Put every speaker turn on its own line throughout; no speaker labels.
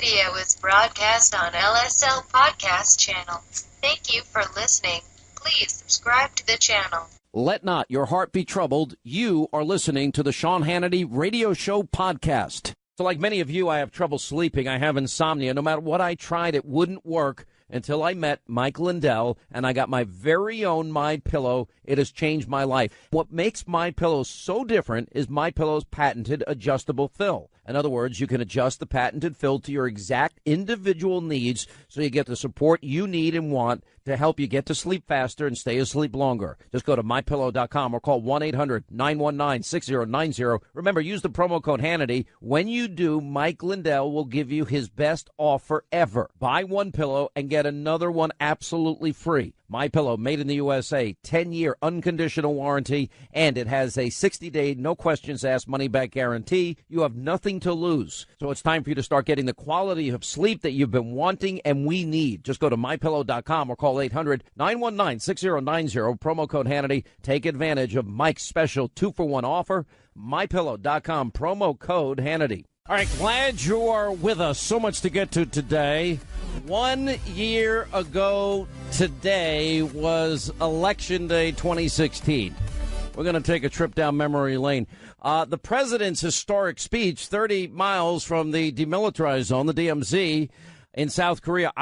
video is broadcast on LSL Podcast Channel. Thank you for listening. Please subscribe to the channel.
Let not your heart be troubled. You are listening to the Sean Hannity Radio Show podcast. So like many of you, I have trouble sleeping. I have insomnia. No matter what I tried, it wouldn't work until I met Mike Lindell, and I got my very own MyPillow. It has changed my life. What makes MyPillow so different is MyPillow's patented adjustable fill. In other words, you can adjust the patented fill to your exact individual needs so you get the support you need and want to help you get to sleep faster and stay asleep longer. Just go to MyPillow.com or call 1-800-919-6090. Remember, use the promo code Hannity. When you do, Mike Lindell will give you his best offer ever. Buy one pillow and get another one absolutely free. MyPillow, made in the USA, 10-year unconditional warranty, and it has a 60-day, no-questions-asked money-back guarantee. You have nothing to lose. So it's time for you to start getting the quality of sleep that you've been wanting and we need. Just go to MyPillow.com or call 800-919-6090, promo code Hannity. Take advantage of Mike's special 2-for-1 offer. MyPillow.com, promo code Hannity. All right, glad you are with us. So much to get to today. 1 year ago today was Election Day 2016. We're going to take a trip down memory lane. The president's historic speech 30 miles from the demilitarized zone, the DMZ, in South Korea.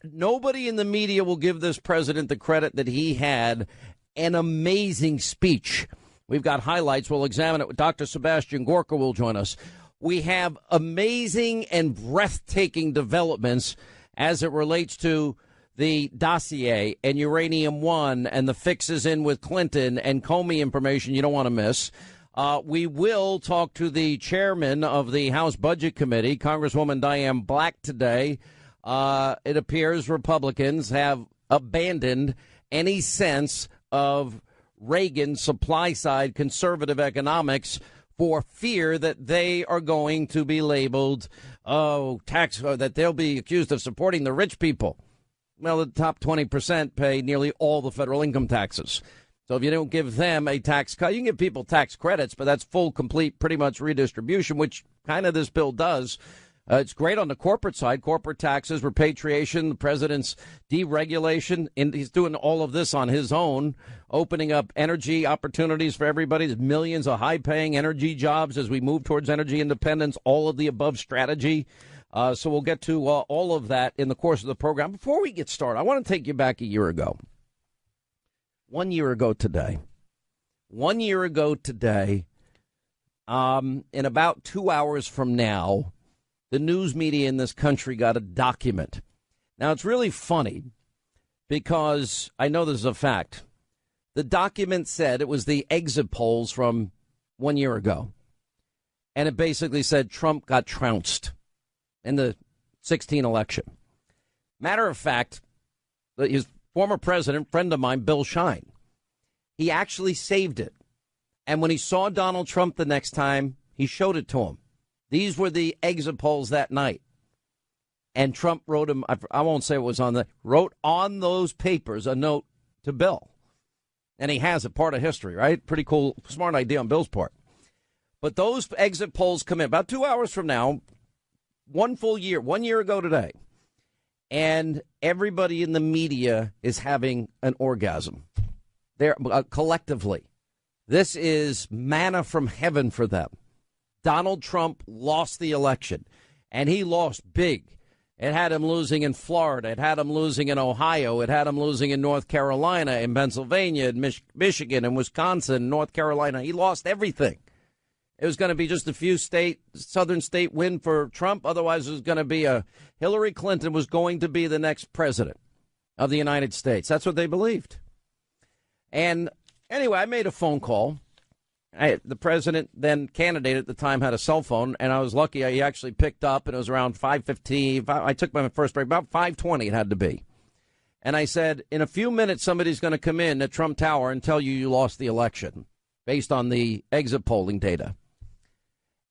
Nobody in the media will give this president the credit that he had an amazing speech. We've got highlights. We'll examine it. Dr. Sebastian Gorka will join us. We have amazing and breathtaking developments as it relates to the dossier and Uranium One and the fixes in with Clinton and Comey information you don't want to miss. We will talk to the chairman of the House Budget Committee, Congresswoman Diane Black, today. It appears Republicans have abandoned any sense of Reagan supply-side conservative economics for fear that they are going to be labeled, that they'll be accused of supporting the rich people. Well, the top 20% pay nearly all the federal income taxes. So if you don't give them a tax cut, you can give people tax credits, but that's full, complete, pretty much redistribution, which kind of this bill does. It's great on the corporate side, corporate taxes, repatriation, the president's deregulation, and he's doing all of this on his own, opening up energy opportunities for everybody. There's millions of high-paying energy jobs as we move towards energy independence, all of the above strategy. So we'll get to all of that in the course of the program. Before we get started, I want to take you back a year ago. 1 year ago today. 1 year ago today, in about 2 hours from now, the news media in this country got a document. Now, it's really funny because I know this is a fact. The document said it was the exit polls from 1 year ago. And it basically said Trump got trounced in the 2016 election. Matter of fact, his former president, friend of mine, Bill Shine, he actually saved it. And when he saw Donald Trump the next time, he showed it to him. These were the exit polls that night. And Trump wrote him, I won't say it was wrote on those papers a note to Bill. And he has it, part of history, right? Pretty cool, smart idea on Bill's part. But those exit polls come in about 2 hours from now, 1 year ago today. And everybody in the media is having an orgasm. They're collectively. This is manna from heaven for them. Donald Trump lost the election, and he lost big. It had him losing in Florida. It had him losing in Ohio. It had him losing in North Carolina, in Pennsylvania, in Michigan, in Wisconsin, North Carolina. He lost everything. It was going to be just a few southern state win for Trump. Otherwise, it was going to be Hillary Clinton was going to be the next president of the United States. That's what they believed. And anyway, I made a phone call. The president, then candidate at the time, had a cell phone, and I was lucky. He actually picked up, and it was around 5:15. I took my first break, about 5:20 it had to be. And I said, in a few minutes, somebody's going to come in at Trump Tower and tell you lost the election based on the exit polling data.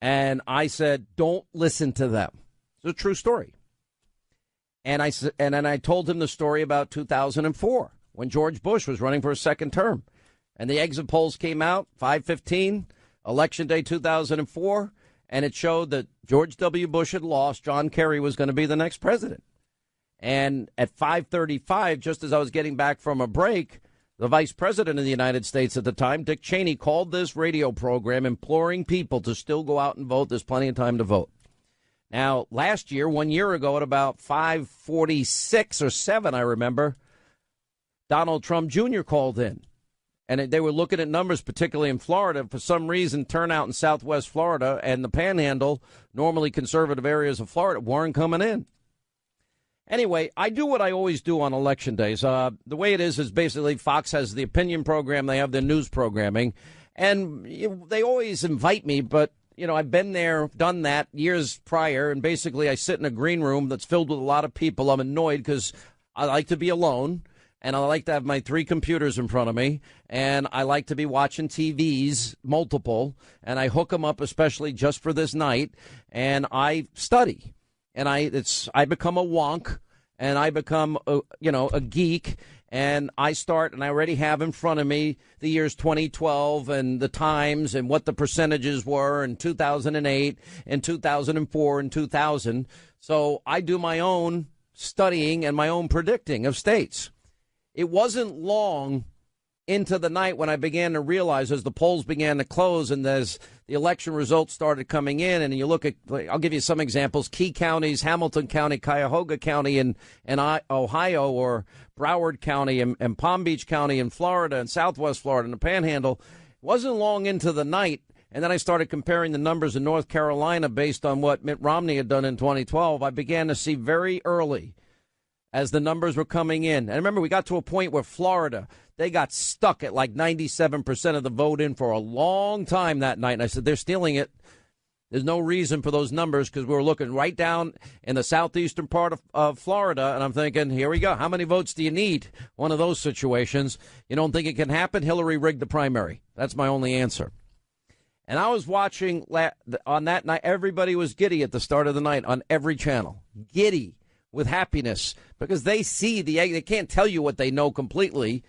And I said, don't listen to them. It's a true story. And then I told him the story about 2004 when George Bush was running for a second term. And the exit polls came out, 5:15, Election Day 2004, and it showed that George W. Bush had lost. John Kerry was going to be the next president. And at 5:35, just as I was getting back from a break, the vice president of the United States at the time, Dick Cheney, called this radio program imploring people to still go out and vote. There's plenty of time to vote. Now, last year, 1 year ago, at about 5:46 or 7, I remember, Donald Trump Jr. called in. And they were looking at numbers, particularly in Florida. For some reason, turnout in southwest Florida and the Panhandle, normally conservative areas of Florida, weren't coming in. Anyway, I do what I always do on election days. The way it is basically Fox has the opinion program. They have their news programming. And they always invite me. But, I've been there, done that years prior. And basically, I sit in a green room that's filled with a lot of people. I'm annoyed because I like to be alone. And I like to have my 3 computers in front of me. And I like to be watching TVs, multiple. And I hook them up especially just for this night. And I study. And I become a wonk, and I become a geek, and I start, and I already have in front of me the years 2012 and the times and what the percentages were in 2008 and 2004 and 2000. So I do my own studying and my own predicting of states. It wasn't long into the night when I began to realize, as the polls began to close and as the election results started coming in, and you look at, I'll give you some examples, key counties, Hamilton County, Cuyahoga County in Ohio, or Broward County and Palm Beach County in Florida and Southwest Florida and the Panhandle. It wasn't long into the night, and then I started comparing the numbers in North Carolina based on what Mitt Romney had done in 2012. I began to see very early as the numbers were coming in. And remember, we got to a point where Florida, they got stuck at like 97% of the vote in for a long time that night. And I said, they're stealing it. There's no reason for those numbers, because we were looking right down in the southeastern part of Florida. And I'm thinking, here we go. How many votes do you need? One of those situations. You don't think it can happen? Hillary rigged the primary. That's my only answer. And I was watching on that night. Everybody was giddy at the start of the night on every channel. Giddy with happiness, because they see the egg. They can't tell you what they know completely,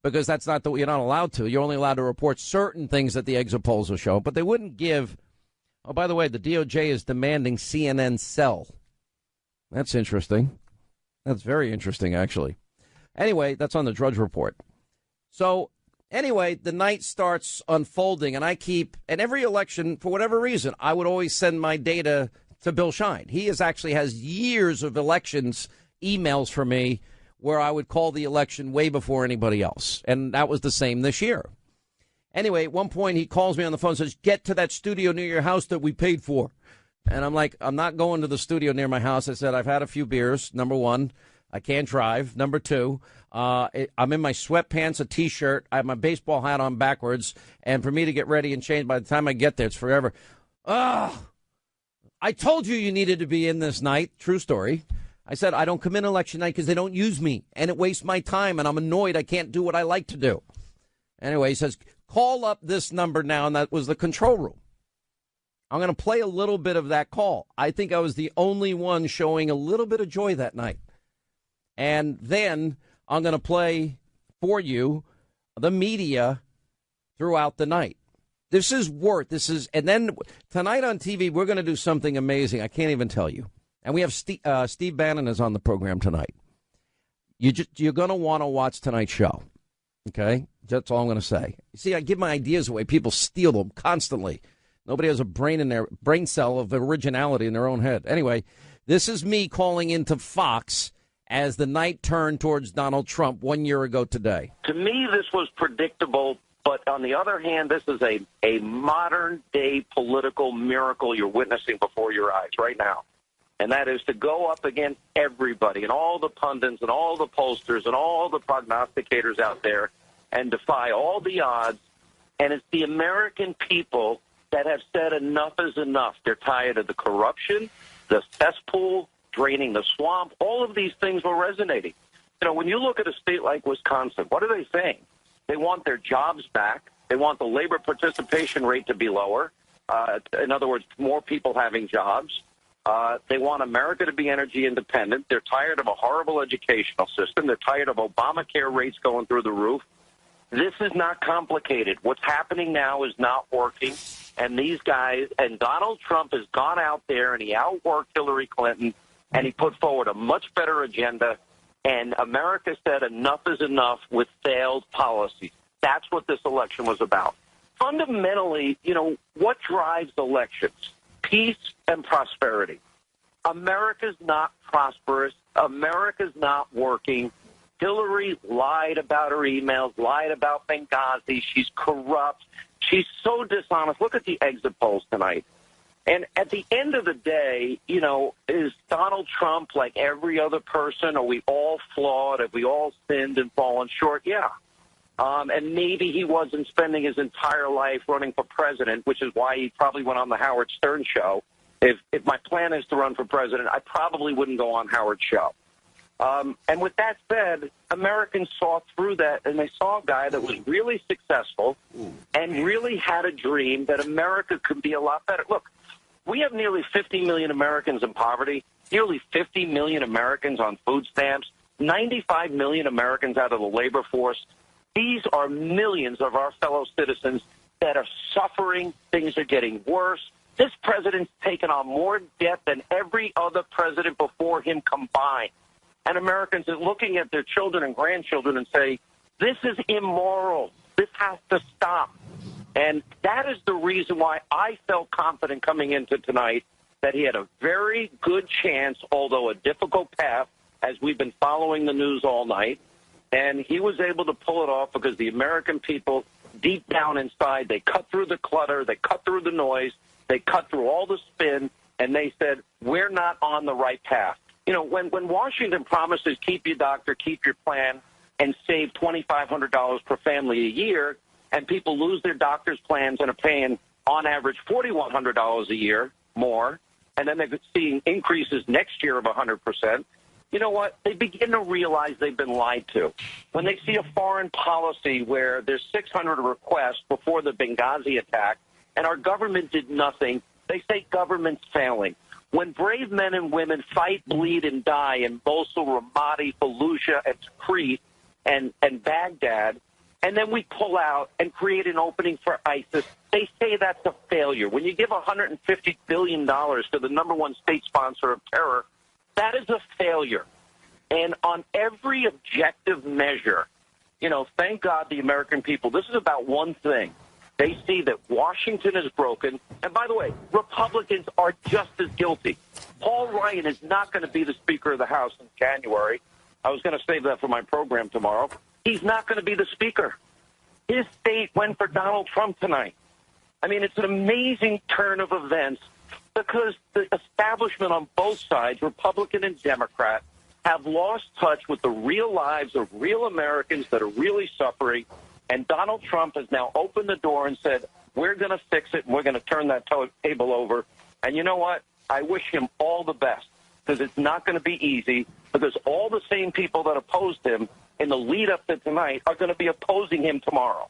because that's not you're not allowed to. You're only allowed to report certain things that the exit polls will show. But they wouldn't give. Oh, by the way, the DOJ is demanding CNN sell. That's interesting. That's very interesting, actually. Anyway, that's on the Drudge Report. So anyway, the night starts unfolding, and and every election, for whatever reason, I would always send my data to Bill Shine. He actually has years of elections emails for me where I would call the election way before anybody else. And that was the same this year. Anyway, at one point he calls me on the phone and says, get to that studio near your house that we paid for. And I'm like, I'm not going to the studio near my house. I said, I've had a few beers. Number one, I can't drive. Number two, I'm in my sweatpants, a T-shirt. I have my baseball hat on backwards. And for me to get ready and change, by the time I get there, it's forever. I told you needed to be in this night. True story. I said, I don't come in election night because they don't use me, and it wastes my time, and I'm annoyed I can't do what I like to do. Anyway, he says, call up this number now, and that was the control room. I'm going to play a little bit of that call. I think I was the only one showing a little bit of joy that night. And then I'm going to play for you the media throughout the night. And then tonight on TV, we're going to do something amazing. I can't even tell you. And we have Steve Bannon is on the program tonight. You're going to want to watch tonight's show. Okay? That's all I'm going to say. You see, I give my ideas away. People steal them constantly. Nobody has a brain cell of originality in their own head. Anyway, this is me calling into Fox as the night turned towards Donald Trump 1 year ago today.
To me, this was predictable. But on the other hand, this is a modern-day political miracle you're witnessing before your eyes right now. And that is to go up against everybody and all the pundits and all the pollsters and all the prognosticators out there and defy all the odds. And it's the American people that have said enough is enough. They're tired of the corruption, the cesspool, draining the swamp. All of these things were resonating. When you look at a state like Wisconsin, what are they saying? They want their jobs back. They want the labor participation rate to be lower. In other words, more people having jobs. They want America to be energy independent. They're tired of a horrible educational system. They're tired of Obamacare rates going through the roof. This is not complicated. What's happening now is not working. And these guys, and Donald Trump has gone out there and he outworked Hillary Clinton and he put forward a much better agenda. And America said enough is enough with failed policies. That's what this election was about. Fundamentally, what drives elections? Peace and prosperity. America's not prosperous. America's not working. Hillary lied about her emails, lied about Benghazi. She's corrupt. She's so dishonest. Look at the exit polls tonight. And at the end of the day, is Donald Trump like every other person? Are we all flawed? Have we all sinned and fallen short? Yeah. And maybe he wasn't spending his entire life running for president, which is why he probably went on the Howard Stern show. If my plan is to run for president, I probably wouldn't go on Howard's show. And with that said, Americans saw through that, and they saw a guy that was really successful and really had a dream that America could be a lot better. Look, we have nearly 50 million Americans in poverty, nearly 50 million Americans on food stamps, 95 million Americans out of the labor force. These are millions of our fellow citizens that are suffering. Things are getting worse. This president's taken on more debt than every other president before him combined. And Americans are looking at their children and grandchildren and say, this is immoral. This has to stop. And that is the reason why I felt confident coming into tonight that he had a very good chance, although a difficult path, as we've been following the news all night. And he was able to pull it off because the American people, deep down inside, they cut through the clutter, they cut through the noise, they cut through all the spin, and they said, we're not on the right path. When Washington promises keep your doctor, keep your plan, and save $2,500 per family a year, and people lose their doctor's plans and are paying, on average, $4,100 a year more, and then they're seeing increases next year of 100%, you know what? They begin to realize they've been lied to. When they see a foreign policy where there's 600 requests before the Benghazi attack, and our government did nothing, they say government's failing. When brave men and women fight, bleed, and die in Mosul, Ramadi, Fallujah, and Tikrit, and Baghdad, and then we pull out and create an opening for ISIS, they say that's a failure. When you give $150 billion to the number one state sponsor of terror, that is a failure. And on every objective measure, thank God the American people, this is about one thing. They see that Washington is broken. And by the way, Republicans are just as guilty. Paul Ryan is not going to be the Speaker of the House in January. I was going to save that for my program tomorrow. He's not going to be the Speaker. His state went for Donald Trump tonight. I mean, it's an amazing turn of events because the establishment on both sides, Republican and Democrat, have lost touch with the real lives of real Americans that are really suffering. And Donald Trump has now opened the door and said, we're going to fix it, and we're going to turn that table over. And you know what? I wish him all the best, because it's not going to be easy, because all the same people that opposed him in the lead-up to tonight are going to be opposing him tomorrow.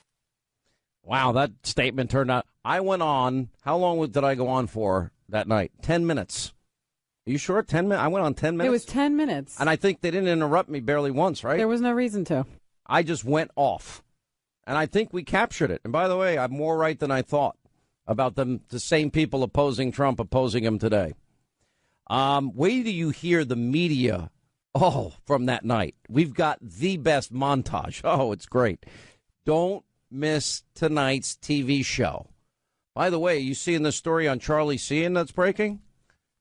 Wow, that statement turned out. I went on. How long did I go on for that night? 10 minutes. Are you sure? 10 minutes? I went on 10 minutes?
It was 10 minutes.
And I think they didn't interrupt me barely once, right?
There was no reason to.
I just went off. And I think we captured it. And by the way, I'm more right than I thought about the same people opposing Trump, opposing him today. Wait till you hear the media, from that night. We've got the best montage. Oh, it's great. Don't miss tonight's TV show. By the way, you seeing the story on Charlie Sheen that's breaking?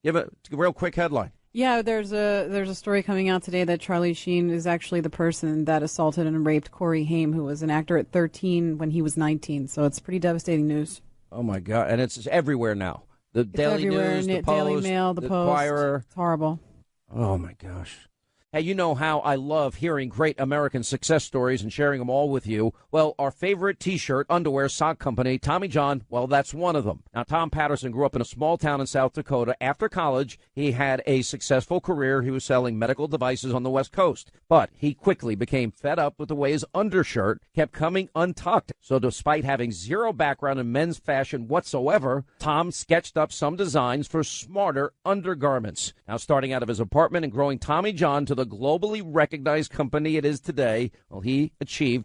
Give it a real quick headline.
Yeah, there's a story coming out today that Charlie Sheen is actually the person that assaulted and raped Corey Haim, who was an actor at 13 when he was 19. So it's pretty devastating news.
Oh, my God. And it's everywhere now. The Daily News, the Post,
Daily Mail, the Post.
Inquirer.
It's horrible.
Oh, my gosh. Hey, you know how I love hearing great American success stories and sharing them all with you. Well, our favorite T-shirt, underwear, sock company, Tommy John, well, that's one of them. Now, Tom Patterson grew up in a small town in South Dakota. After college, he had a successful career. He was selling medical devices on the West Coast. But he quickly became fed up with the way his undershirt kept coming untucked. So despite having zero background in men's fashion whatsoever, Tom sketched up some designs for smarter undergarments. Now, starting out of his apartment and growing Tommy John to the globally recognized company it is today, well,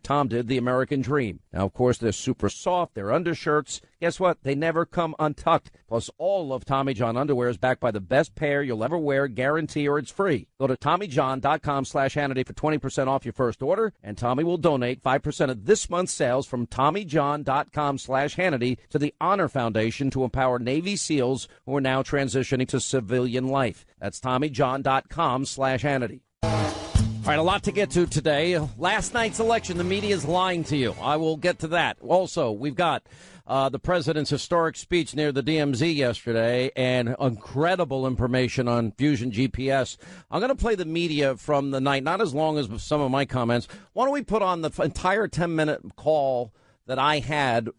Tom did the American dream. Now, of course, they're super soft. They're undershirts. Guess what? They never come untucked. Plus, all of Tommy John underwear is backed by the best pair you'll ever wear, guarantee, or it's free. Go to TommyJohn.com/Hannity for 20% off your first order, and Tommy will donate 5% of this month's sales from TommyJohn.com/Hannity to the Honor Foundation to empower Navy SEALs who are now transitioning to civilian life. That's TommyJohn.com/Hannity. All right, a lot to get to today. Last night's election, the media is lying to you. I will get to that. Also, we've got the president's historic speech near the DMZ yesterday and incredible information on Fusion GPS. I'm going to play the media from the night, not as long as some of my comments. Why don't we put on the entire 10-minute call that I had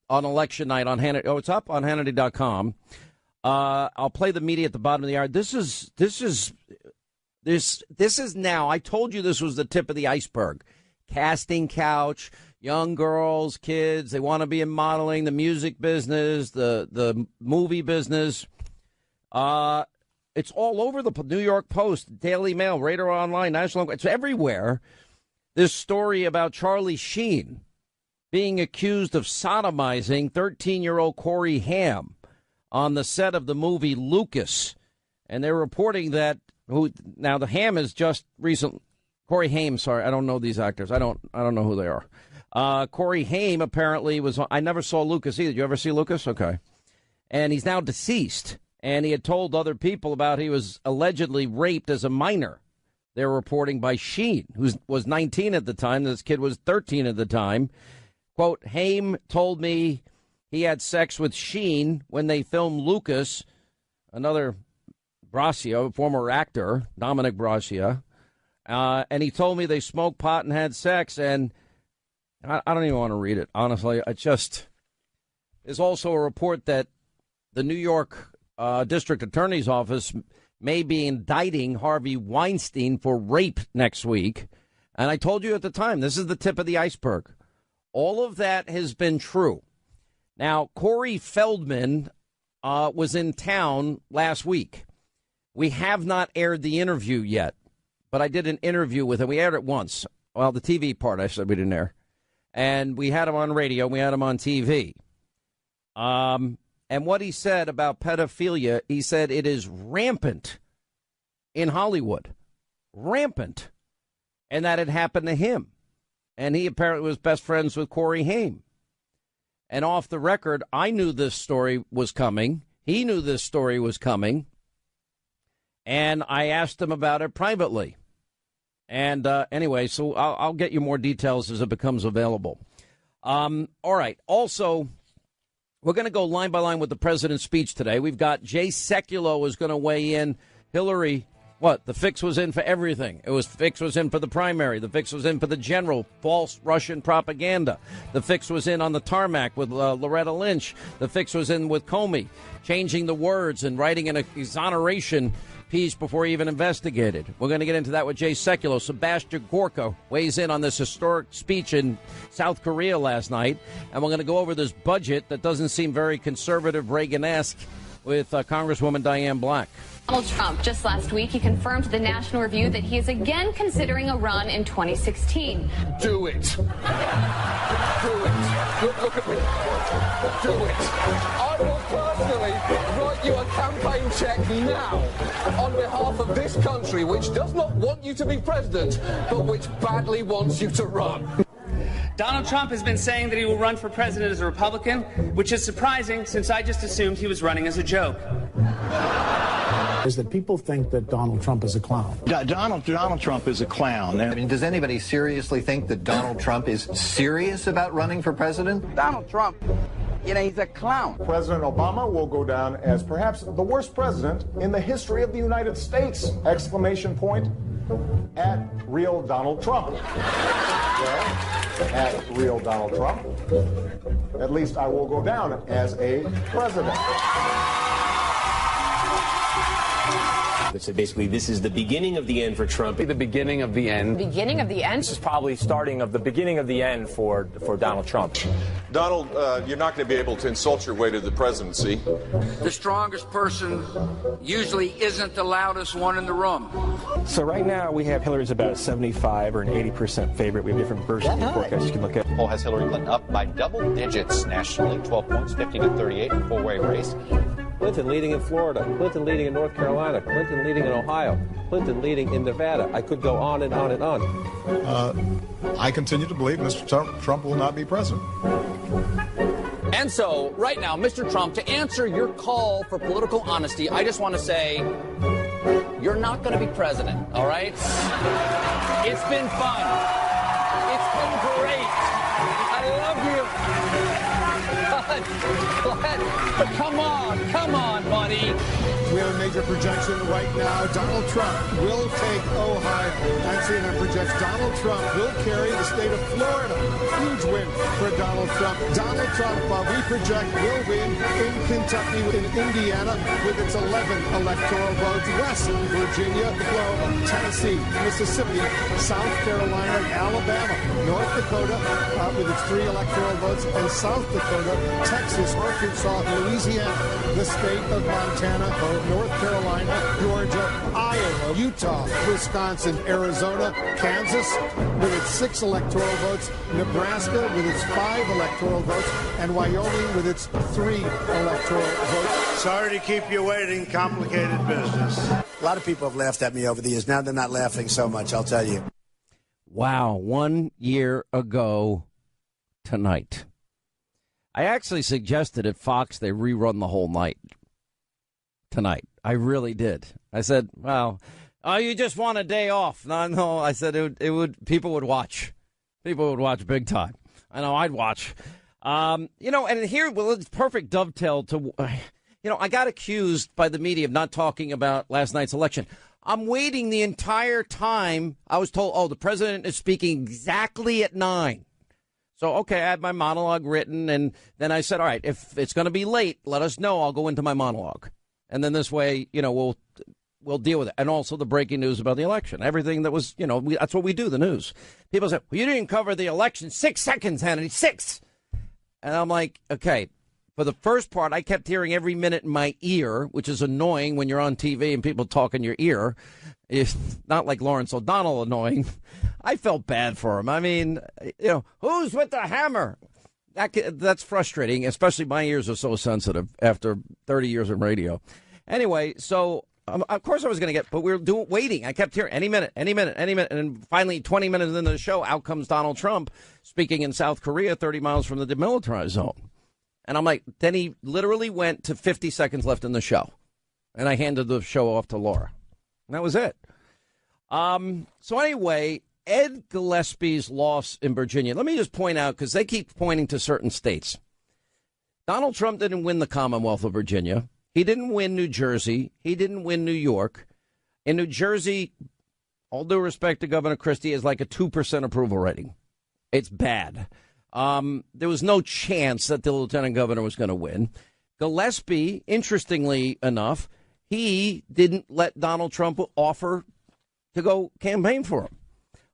on election night on Hannity? Oh, it's up on Hannity.com. I'll play the media at the bottom of the hour. This is now, I told you this was the tip of the iceberg. Casting couch, young girls, kids, they want to be in modeling, the music business, the movie business. It's all over the New York Post, Daily Mail, Radar Online, National. It's everywhere. This story about Charlie Sheen being accused of sodomizing 13-year-old Corey Haim on the set of the movie Lucas. And they're reporting that now the Haim is just recent. Corey Haim, sorry, I don't know these actors. I don't know who they are. Corey Haim apparently was. I never saw Lucas either. Did you ever see Lucas? Okay, and he's now deceased. And he had told other people about he was allegedly raped as a minor. They're reporting by Sheen, who was 19 at the time. This kid was 13 at the time. Quote: Haim told me he had sex with Sheen when they filmed Lucas. Another Braccia, former actor, Dominic Braccia, and he told me they smoked pot and had sex, and I don't even want to read it, honestly. There's also a report that the New York District Attorney's Office may be indicting Harvey Weinstein for rape next week, and I told you at the time, this is the tip of the iceberg. All of that has been true. Now, Corey Feldman was in town last week. We have not aired the interview yet, but I did an interview with him. We aired it once. Well, the TV part, I said we didn't air. And we had him on radio. We had him on TV. And what he said about pedophilia, he said it is rampant in Hollywood. Rampant. And that it happened to him. And he apparently was best friends with Corey Haim. And off the record, I knew this story was coming. He knew this story was coming. And I asked him about it privately. And anyway, so I'll get you more details as it becomes available. All right. Also, we're going to go line by line with the president's speech today. We've got Jay Sekulow is going to weigh in. Hillary, what? The fix was in for everything. Fix was in for the primary. The fix was in for the general. False Russian propaganda. The fix was in on the tarmac with Loretta Lynch. The fix was in with Comey, changing the words and writing an exoneration piece before he even investigated. We're going to get into that with Jay Sekulow. Sebastian Gorka weighs in on this historic speech in South Korea last night. And we're going to go over this budget that doesn't seem very conservative, Reagan-esque, with Congresswoman Diane Black.
Donald Trump, just last week, he confirmed to the National Review that he is again considering a run in 2016.
Do it. Do it. Look at me. Do it. I will personally write you a campaign check now on behalf of this country, which does not want you to be president, but which badly wants you to run.
Donald Trump has been saying that he will run for president as a Republican, which is surprising since I just assumed he was running as a joke.
Is that people think that Donald Trump is a clown.
Donald Trump is a clown.
I mean, does anybody seriously think that Donald Trump is serious about running for president?
Donald Trump, he's a clown.
President Obama will go down as perhaps the worst president in the history of the United States! Exclamation point at real Donald Trump. Well, at real Donald Trump. At least I will go down as a president.
They said basically this is the beginning of the end for Trump.
The beginning of the end.
Beginning of the end?
This is probably starting of the beginning of the end for Donald Trump.
Donald, you're not going to be able to insult your way to the presidency.
The strongest person usually isn't the loudest one in the room.
So right now we have Hillary's about a 75 or an 80% favorite. We have different versions of the forecast you can look at.
The poll has Hillary Clinton up by double digits nationally, 12 points, 50 to 38, a four-way race.
Clinton leading in Florida, Clinton leading in North Carolina, Clinton leading in Ohio, Clinton leading in Nevada. I could go on and on and on.
I continue to believe Mr. Trump will not be president.
And so, right now, Mr. Trump, to answer your call for political honesty, I just want to say, you're not going to be president, all right? It's been fun. It's been great. I love you. But come on, buddy.
We have a major projection right now. Donald Trump will take Ohio. And CNN projects Donald Trump will carry the state of Florida. Huge win for Donald Trump. Donald Trump, we project, will win in Kentucky, in Indiana, with its 11 electoral votes. West Virginia, Oklahoma, Tennessee, Mississippi, South Carolina, Alabama, North Dakota, with its 3 electoral votes, and South Dakota, Texas, Arkansas, Louisiana, the state of Montana, North Carolina, Georgia, Iowa, Utah, Wisconsin, Arizona, Kansas with its 6 electoral votes, Nebraska with its 5 electoral votes, and Wyoming with its 3 electoral votes.
Sorry to keep you waiting. Complicated business.
A lot of people have laughed at me over the years. Now they're not laughing so much, I'll tell you.
Wow, 1 year ago tonight. I actually suggested at Fox they rerun the whole night tonight. I really did. I said, well, oh, you just want a day off. No, I said it would people would watch. People would watch big time. I know I'd watch. And here, well, it's perfect dovetail to, I got accused by the media of not talking about last night's election. I'm waiting the entire time. I was told, the president is speaking exactly at 9. So, okay, I had my monologue written, and then I said, all right, if it's going to be late, let us know. I'll go into my monologue. And then this way, we'll deal with it. And also the breaking news about the election. Everything that was, that's what we do, the news. People say, well, you didn't cover the election. 6 seconds, Hannity, 6. And I'm like, okay, for the first part, I kept hearing every minute in my ear, which is annoying when you're on TV and people talk in your ear. It's not like Lawrence O'Donnell annoying. I felt bad for him. I mean, who's with the hammer? That's frustrating, especially my ears are so sensitive after 30 years in radio. Anyway, so of course I was going to get, but we were waiting. I kept hearing any minute. And finally, 20 minutes into the show, out comes Donald Trump speaking in South Korea, 30 miles from the demilitarized zone. And I'm like, then he literally went to 50 seconds left in the show. And I handed the show off to Laura. And that was it. So anyway, Ed Gillespie's loss in Virginia. Let me just point out, because they keep pointing to certain states. Donald Trump didn't win the Commonwealth of Virginia. He didn't win New Jersey. He didn't win New York. In New Jersey, all due respect to Governor Christie, is like a 2% approval rating. It's bad. There was no chance that the lieutenant governor was going to win. Gillespie, interestingly enough, he didn't let Donald Trump offer to go campaign for him.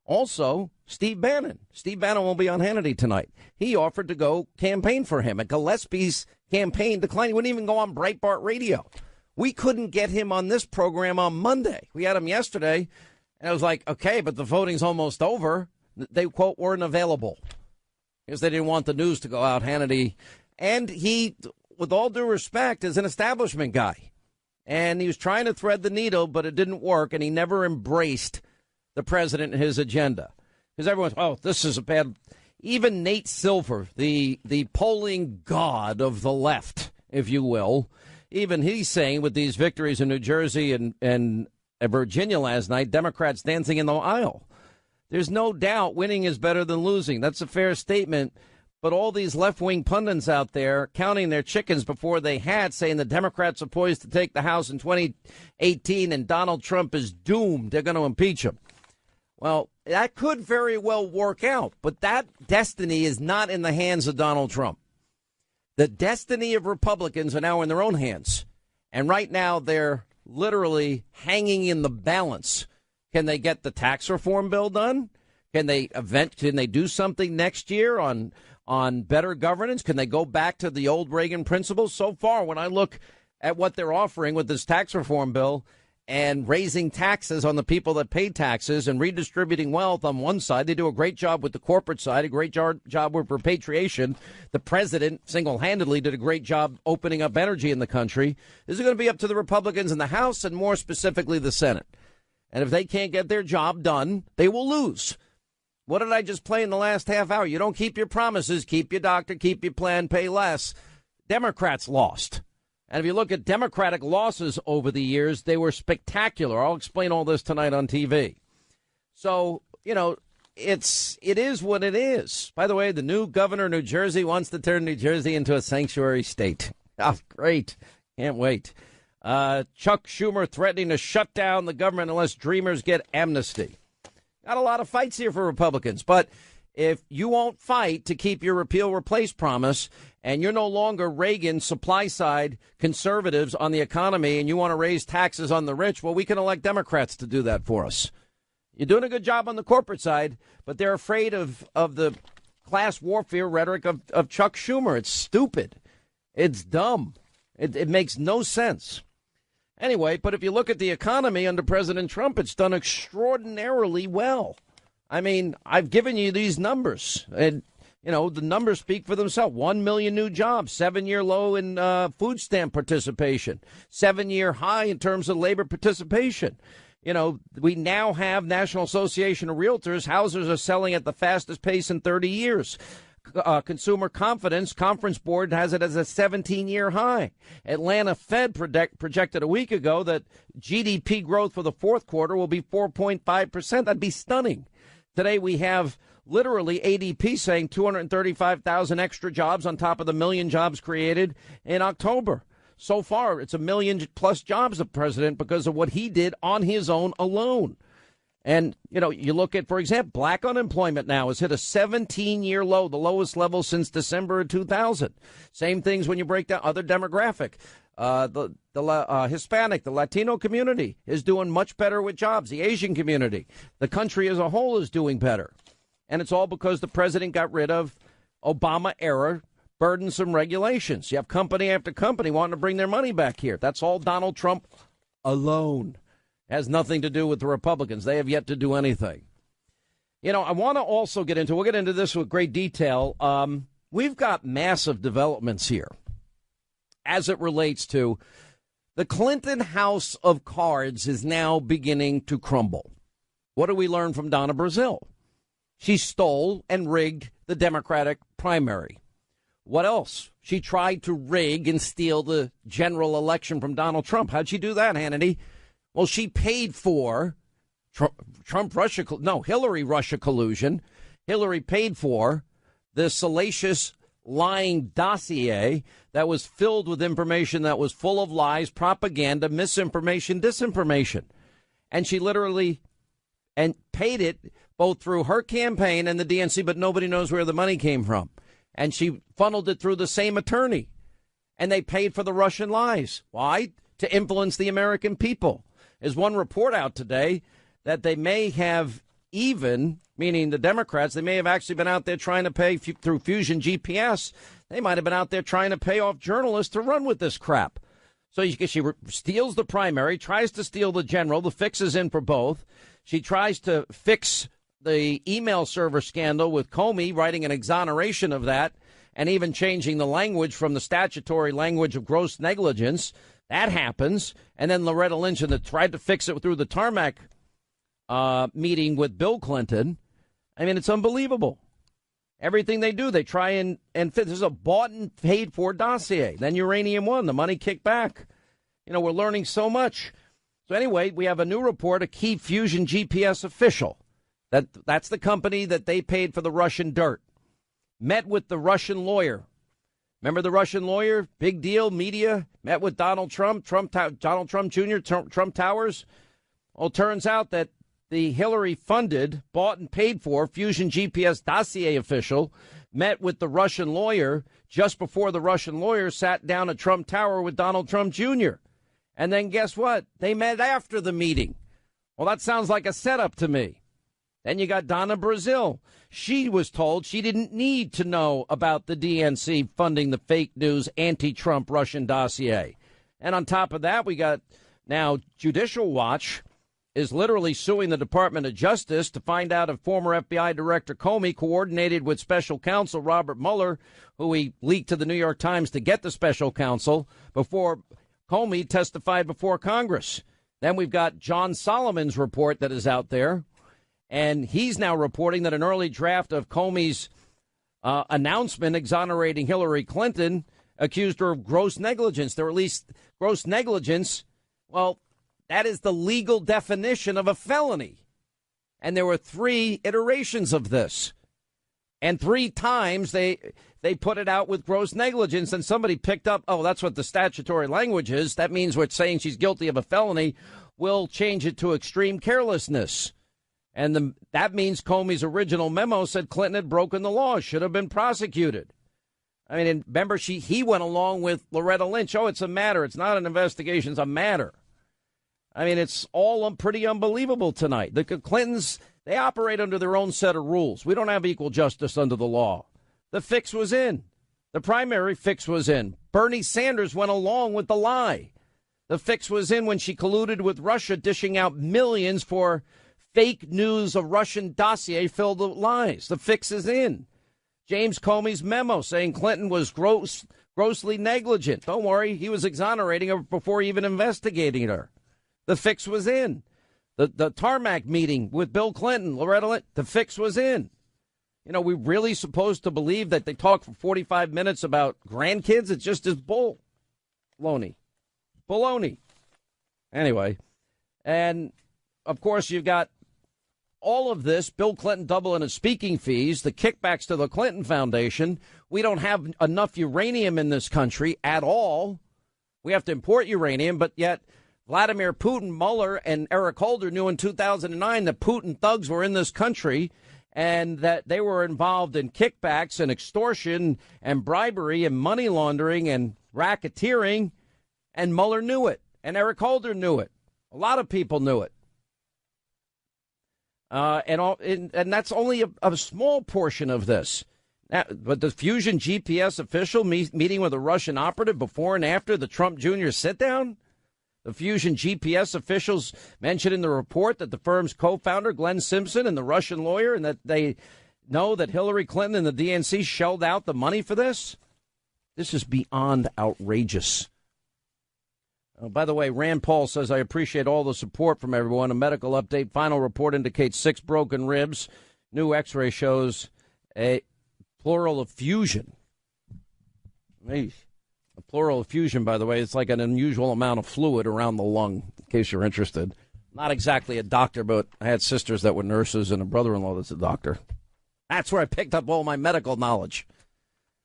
Also, Steve Bannon. Steve Bannon won't be on Hannity tonight. He offered to go campaign for him. And Gillespie's campaign declined. He wouldn't even go on Breitbart Radio. We couldn't get him on this program on Monday. We had him yesterday, and I was like, okay, but the voting's almost over. They, quote, weren't available because they didn't want the news to go out, Hannity. And he, with all due respect, is an establishment guy. And he was trying to thread the needle, but it didn't work, and he never embraced the president and his agenda. Because everyone's, this is a bad... Even Nate Silver, the polling god of the left, if you will, even he's saying with these victories in New Jersey and Virginia last night, Democrats dancing in the aisle. There's no doubt winning is better than losing. That's a fair statement. But all these left-wing pundits out there counting their chickens before they hatch, saying the Democrats are poised to take the House in 2018 and Donald Trump is doomed. They're going to impeach him. Well, that could very well work out, but that destiny is not in the hands of Donald Trump. The destiny of Republicans are now in their own hands. And right now they're literally hanging in the balance. Can they get the tax reform bill done? Can they do something next year on better governance? Can they go back to the old Reagan principles? So far, when I look at what they're offering with this tax reform bill and raising taxes on the people that pay taxes and redistributing wealth on one side, they do a great job with the corporate side, a great job with repatriation. The president single-handedly did a great job opening up energy in the country. This is going to be up to the Republicans in the House and more specifically the Senate. And if they can't get their job done, they will lose. What did I just play in the last half hour? You don't keep your promises, keep your doctor, keep your plan, pay less. Democrats lost. And if you look at Democratic losses over the years, they were spectacular. I'll explain all this tonight on TV. So, it is what it is. By the way, the new governor of New Jersey wants to turn New Jersey into a sanctuary state. Oh, great. Can't wait. Chuck Schumer threatening to shut down the government unless Dreamers get amnesty. Got a lot of fights here for Republicans, but if you won't fight to keep your repeal replace promise and you're no longer Reagan supply side conservatives on the economy and you want to raise taxes on the rich, well, we can elect Democrats to do that for us. You're doing a good job on the corporate side, but they're afraid of the class warfare rhetoric of Chuck Schumer. It's stupid. It's dumb. It makes no sense. Anyway, but if you look at the economy under President Trump, it's done extraordinarily well. I mean, I've given you these numbers, and, the numbers speak for themselves. 1 million new jobs, 7-year low in food stamp participation, 7-year high in terms of labor participation. We now have National Association of Realtors. Houses are selling at the fastest pace in 30 years. Consumer Confidence Conference Board has it as a 17-year high. Atlanta Fed projected a week ago that GDP growth for the fourth quarter will be 4.5%. That'd be stunning. Today we have literally ADP saying 235,000 extra jobs on top of the million jobs created in October. So far, it's 1 million plus jobs, the president, because of what he did on his own alone. And, you look at, for example, black unemployment now has hit a 17-year low, the lowest level since December of 2000. Same things when you break down other demographic. The Hispanic, the Latino community is doing much better with jobs. The Asian community, the country as a whole is doing better. And it's all because the president got rid of Obama-era burdensome regulations. You have company after company wanting to bring their money back here. That's all Donald Trump alone. Has nothing to do with the Republicans. They have yet to do anything. I want to also we'll get into this with great detail. We've got massive developments here as it relates to the Clinton House of Cards is now beginning to crumble. What do we learn from Donna Brazile? She stole and rigged the Democratic primary. What else? She tried to rig and steal the general election from Donald Trump. How'd she do that, Hannity? Well, she paid for Hillary-Russia collusion. Hillary paid for the salacious lying dossier that was filled with information that was full of lies, propaganda, misinformation, disinformation. And she literally paid it both through her campaign and the DNC, but nobody knows where the money came from. And she funneled it through the same attorney. And they paid for the Russian lies. Why? To influence the American people. There's one report out today that they may have meaning the Democrats, they may have actually been out there trying to pay through Fusion GPS. They might have been out there trying to pay off journalists to run with this crap. So she steals the primary, tries to steal the general. The fix is in for both. She tries to fix the email server scandal with Comey, writing an exoneration of that, and even changing the language from the statutory language of gross negligence. That happens. And then Loretta Lynch tried to fix it through the tarmac meeting with Bill Clinton. I mean, it's unbelievable. Everything they do, they try and fit. This is a bought and paid for dossier. Then Uranium One, the money kicked back. We're learning so much. So anyway, we have a new report, a key Fusion GPS official. That's the company that they paid for the Russian dirt. Met with the Russian lawyer. Remember the Russian lawyer? Big deal, media, met with Donald Trump, Donald Trump Jr., Trump Towers. Well, turns out that the Hillary-funded, bought and paid for Fusion GPS dossier official met with the Russian lawyer just before the Russian lawyer sat down at Trump Tower with Donald Trump Jr. And then guess what? They met after the meeting. Well, that sounds like a setup to me. Then you got Donna Brazile. She was told she didn't need to know about the DNC funding the fake news anti-Trump Russian dossier. And on top of that, we got now Judicial Watch is literally suing the Department of Justice to find out if former FBI Director Comey coordinated with special counsel Robert Mueller, who he leaked to the New York Times to get the special counsel before Comey testified before Congress. Then we've got John Solomon's report that is out there, and he's now reporting that an early draft of Comey's announcement exonerating Hillary Clinton accused her of gross negligence. There, at least gross negligence. Well, that is the legal definition of a felony. And there were 3 iterations of this. And 3 times they put it out with gross negligence, and somebody picked up, oh, that's what the statutory language is. That means we're saying she's guilty of a felony. We'll change it to extreme carelessness. And that means Comey's original memo said Clinton had broken the law, should have been prosecuted. I mean, and remember, he went along with Loretta Lynch. Oh, it's a matter. It's not an investigation. It's a matter. I mean, it's all pretty unbelievable tonight. The Clintons, they operate under their own set of rules. We don't have equal justice under the law. The fix was in. The primary fix was in. Bernie Sanders went along with the lie. The fix was in when she colluded with Russia, dishing out millions for fake news, a Russian dossier filled with lies. The fix is in. James Comey's memo saying Clinton was grossly negligent. Don't worry, he was exonerating her before even investigating her. The fix was in. The tarmac meeting with Bill Clinton, Loretta Lynch, the fix was in. You know, we really supposed to believe that they talked for 45 minutes about grandkids? It's just as baloney. Anyway, and of course you've got all of this, Bill Clinton doubling his speaking fees, the kickbacks to the Clinton Foundation. We don't have enough uranium in this country at all. We have to import uranium, but yet Vladimir Putin, Mueller, and Eric Holder knew in 2009 that Putin thugs were in this country and that they were involved in kickbacks and extortion and bribery and money laundering and racketeering. And Mueller knew it, and Eric Holder knew it. A lot of people knew it. And that's only a small portion of this. But the Fusion GPS official meeting with a Russian operative before and after the Trump Jr. sit-down? The Fusion GPS officials mentioned in the report that the firm's co-founder, Glenn Simpson, and the Russian lawyer, and that they know that Hillary Clinton and the DNC shelled out the money for this? This is beyond outrageous. By the way, Rand Paul says, I appreciate all the support from everyone. A medical update. Final report indicates 6 broken ribs. New x-ray shows a pleural effusion. A pleural effusion, by the way, it's like an unusual amount of fluid around the lung, in case you're interested. Not exactly a doctor, but I had sisters that were nurses and a brother-in-law that's a doctor. That's where I picked up all my medical knowledge.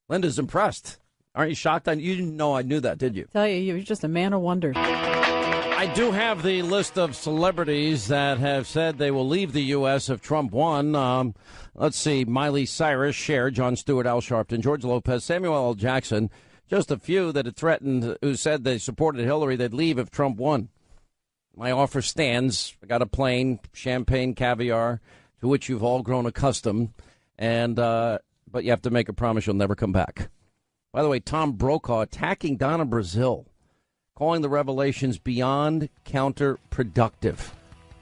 Linda's impressed. Aren't you shocked? You didn't know I knew that, did you?
Tell you, you're just a man of wonder.
I do have the list of celebrities that have said they will leave the U.S. if Trump won. Let's see. Miley Cyrus, Cher, Jon Stewart, Al Sharpton, George Lopez, Samuel L. Jackson. Just a few that had threatened, who said they supported Hillary, they'd leave if Trump won. My offer stands. I got a plane, champagne, caviar, to which you've all grown accustomed. And but you have to make a promise you'll never come back. By the way, Tom Brokaw attacking Donna Brazile, calling the revelations beyond counterproductive.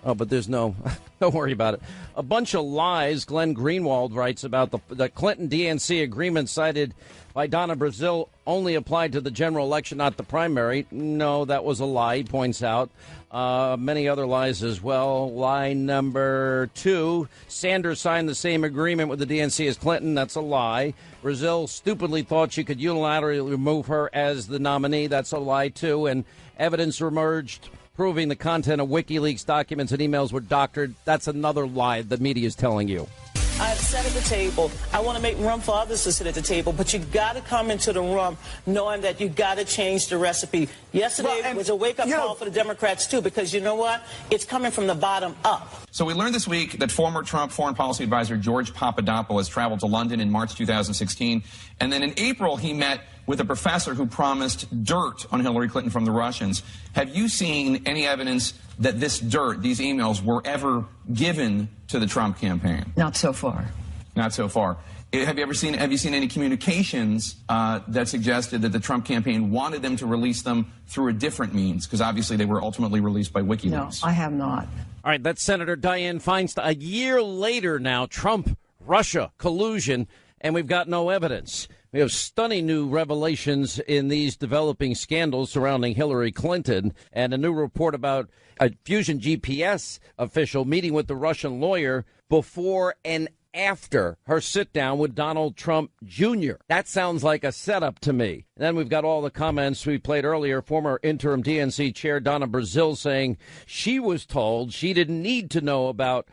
Oh, but there's no, don't worry about it. A bunch of lies, Glenn Greenwald writes about the Clinton DNC agreement cited by Donna Brazile only applied to the general election, not the primary. No, that was a lie, he points out. Many other lies as well. Lie number 2, Sanders signed the same agreement with the DNC as Clinton. That's a lie. Brazile stupidly thought she could unilaterally remove her as the nominee. That's a lie, too. And evidence emerged proving the content of WikiLeaks documents and emails were doctored. That's another lie the media is telling you.
I've sat at the table. I want to make room for others to sit at the table, but you got to come into the room knowing that you got to change the recipe. Yesterday was a wake-up call for the Democrats, too, because you know what? It's coming from the bottom up.
So we learned this week that former Trump foreign policy advisor George Papadopoulos traveled to London in March 2016, and then in April he met with a professor who promised dirt on Hillary Clinton from the Russians. Have you seen any evidence that this dirt, these emails, were ever given to the Trump campaign?
Not so far.
Not so far. Have you seen any communications that suggested that the Trump campaign wanted them to release them through a different means? Because obviously they were ultimately released by WikiLeaks.
No, I have not.
All right, that's Senator Dianne Feinstein. A year later now, Trump, Russia, collusion, and we've got no evidence. We have stunning new revelations in these developing scandals surrounding Hillary Clinton, and a new report about a Fusion GPS official meeting with the Russian lawyer before and after her sit-down with Donald Trump Jr. That sounds like a setup to me. And then we've got all the comments we played earlier. Former interim DNC chair Donna Brazile saying she was told she didn't need to know about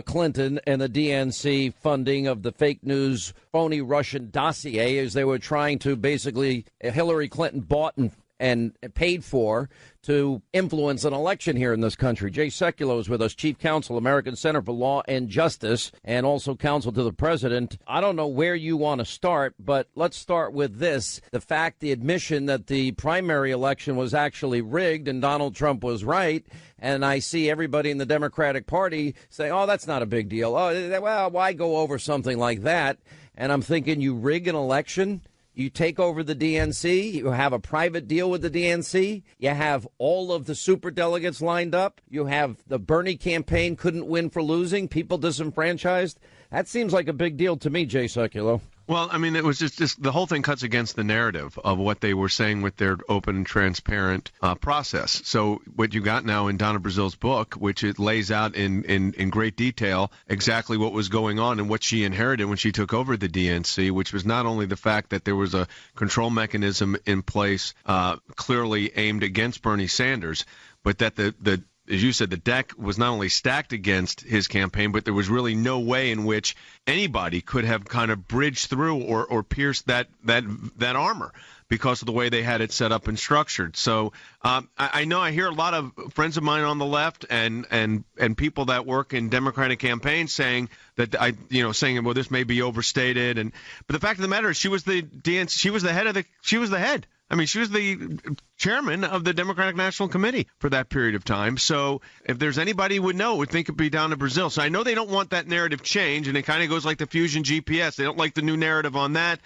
Clinton and the DNC funding of the fake news phony Russian dossier as they were trying to basically Hillary Clinton bought and paid for to influence an election here in this country. Jay Sekulow is with us, Chief Counsel, American Center for Law and Justice, and also counsel to the president. I don't know where you want to start, but let's start with this. The admission that the primary election was actually rigged and Donald Trump was right. And I see everybody in the Democratic Party say, oh, that's not a big deal. Oh, well, why go over something like that? And I'm thinking, you rig an election? You take over the DNC, you have a private deal with the DNC, you have all of the superdelegates lined up, you have the Bernie campaign couldn't win for losing, people disenfranchised. That seems like a big deal to me, Jay Sekulow.
Well, I mean, it was just the whole thing cuts against the narrative of what they were saying with their open and transparent process. So what you got now in Donna Brazile's book, which it lays out in great detail exactly what was going on and what she inherited when she took over the DNC, which was not only the fact that there was a control mechanism in place clearly aimed against Bernie Sanders, but that the as you said, the deck was not only stacked against his campaign, but there was really no way in which anybody could have kind of bridged through or pierced that armor because of the way they had it set up and structured. So I know I hear a lot of friends of mine on the left and people that work in Democratic campaigns saying that saying, well, this may be overstated. But the fact of the matter is she was the head. I mean, she was the chairman of the Democratic National Committee for that period of time. So if there's anybody who would know, would think it'd be Donna Brazile. So I know they don't want that narrative change, and it kind of goes like the Fusion GPS. They don't like the new narrative on that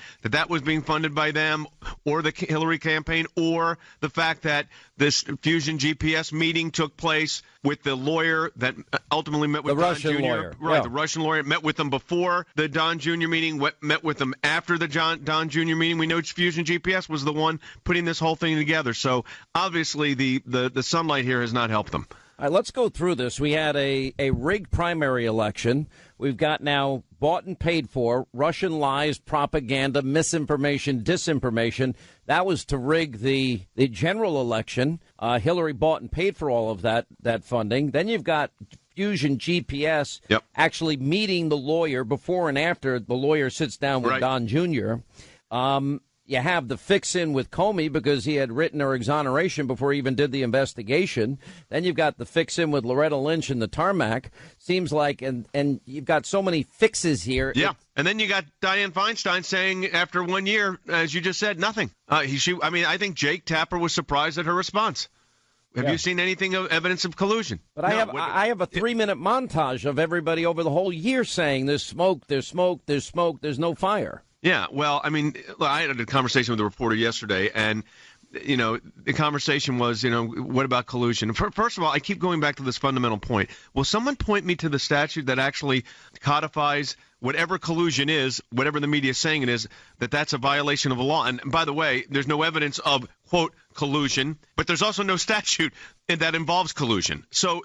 was being funded by them or the Hillary campaign, or the fact that this Fusion GPS meeting took place with the lawyer that ultimately met with Don Jr.
Lawyer.
Right,
Yeah.
The Russian lawyer met with them before the Don Jr. meeting, met with them after the Don Jr. meeting. We know Fusion GPS was the one putting this whole thing together. So obviously the sunlight here has not helped them.
All right, let's go through this. We had a rigged primary election. We've got now bought and paid for Russian lies, propaganda, misinformation, disinformation. That was to rig the general election. Hillary bought and paid for all of that funding. Then you've got Fusion GPS actually meeting the lawyer before and after the lawyer sits down with Don Jr. You have the fix-in with Comey because he had written her exoneration before he even did the investigation. Then you've got the fix-in with Loretta Lynch and the tarmac. Seems like, and you've got so many fixes here.
Yeah, and then you got Dianne Feinstein saying after 1 year, as you just said, nothing. I think Jake Tapper was surprised at her response. Have you seen anything of evidence of collusion?
But I have a 3-minute montage of everybody over the whole year saying there's smoke, there's smoke, there's smoke, there's no fire.
Yeah, well, I mean, I had a conversation with a reporter yesterday, and, the conversation was, what about collusion? First of all, I keep going back to this fundamental point. Will someone point me to the statute that actually codifies whatever collusion is, whatever the media is saying it is, that's a violation of the law? And by the way, there's no evidence of, quote, collusion, but there's also no statute that involves collusion. So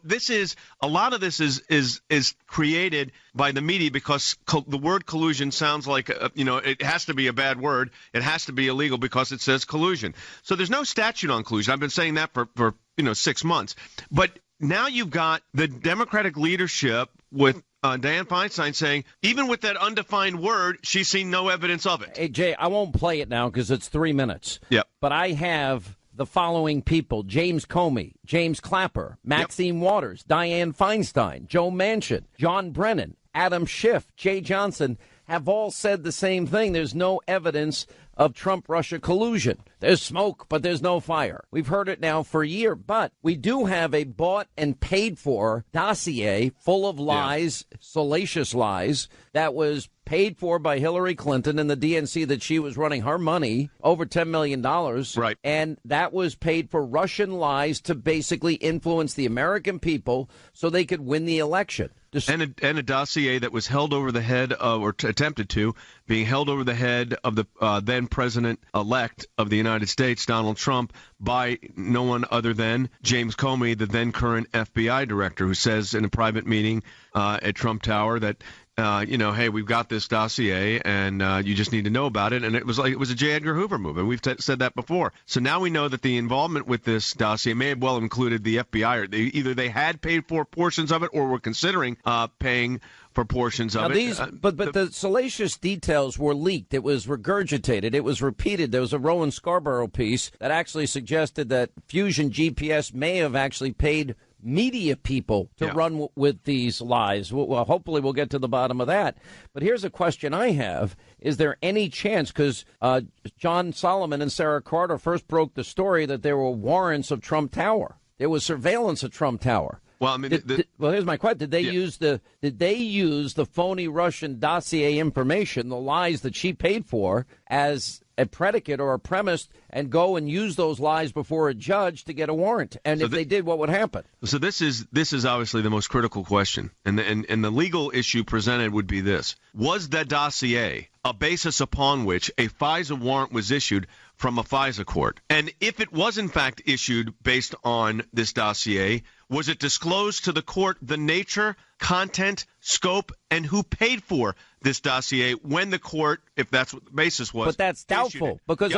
a lot of this is created by the media because the word collusion sounds like, it has to be a bad word. It has to be illegal because it says collusion. So there's no statute on collusion. I've been saying that for 6 months. But now you've got the Democratic leadership with Dianne Feinstein saying, even with that undefined word, she's seen no evidence of it.
Hey, Jay, I won't play it now because it's 3 minutes.
Yep.
But I have the following people: James Comey, James Clapper, Maxine Waters, Dianne Feinstein, Joe Manchin, John Brennan, Adam Schiff, Jay Johnson have all said the same thing. There's no evidence of Trump-Russia collusion. There's smoke, but there's no fire. We've heard it now for a year, but we do have a bought and paid for dossier full of lies, salacious lies, that was paid for by Hillary Clinton and the DNC, that she was running her money, over $10 million.
Right.
And that was paid for Russian lies to basically influence the American people so they could win the election.
And a dossier that was held over the head of, or attempted to, being held over the head of the then president-elect of the United States, Donald Trump, by no one other than James Comey, the then current FBI director, who says in a private meeting at Trump Tower that, hey, we've got this dossier and you just need to know about it. And it was a J. Edgar Hoover move. And we've said that before. So now we know that the involvement with this dossier may have well included the FBI. Or either they had paid for portions of it or were considering paying for portions of it.
But the salacious details were leaked. It was regurgitated. It was repeated. There was a Rowan Scarborough piece that actually suggested that Fusion GPS may have actually paid media people to run with these lies. Well, hopefully we'll get to the bottom of that. But here's a question I have. Is there any chance, because John Solomon and Sarah Carter first broke the story that there were warrants of Trump Tower. There was surveillance of Trump Tower.
Well, I mean,
well, here's my question: Did they use the phony Russian dossier information, the lies that she paid for, as a predicate or a premise, and go and use those lies before a judge to get a warrant? And if they did, what would happen?
So this is obviously the most critical question, and the legal issue presented would be this: was that dossier a basis upon which a FISA warrant was issued from a FISA court? And if it was in fact issued based on this dossier, was it disclosed to the court the nature, content, scope, and who paid for this dossier when the court, if that's what the basis was?
But that's doubtful because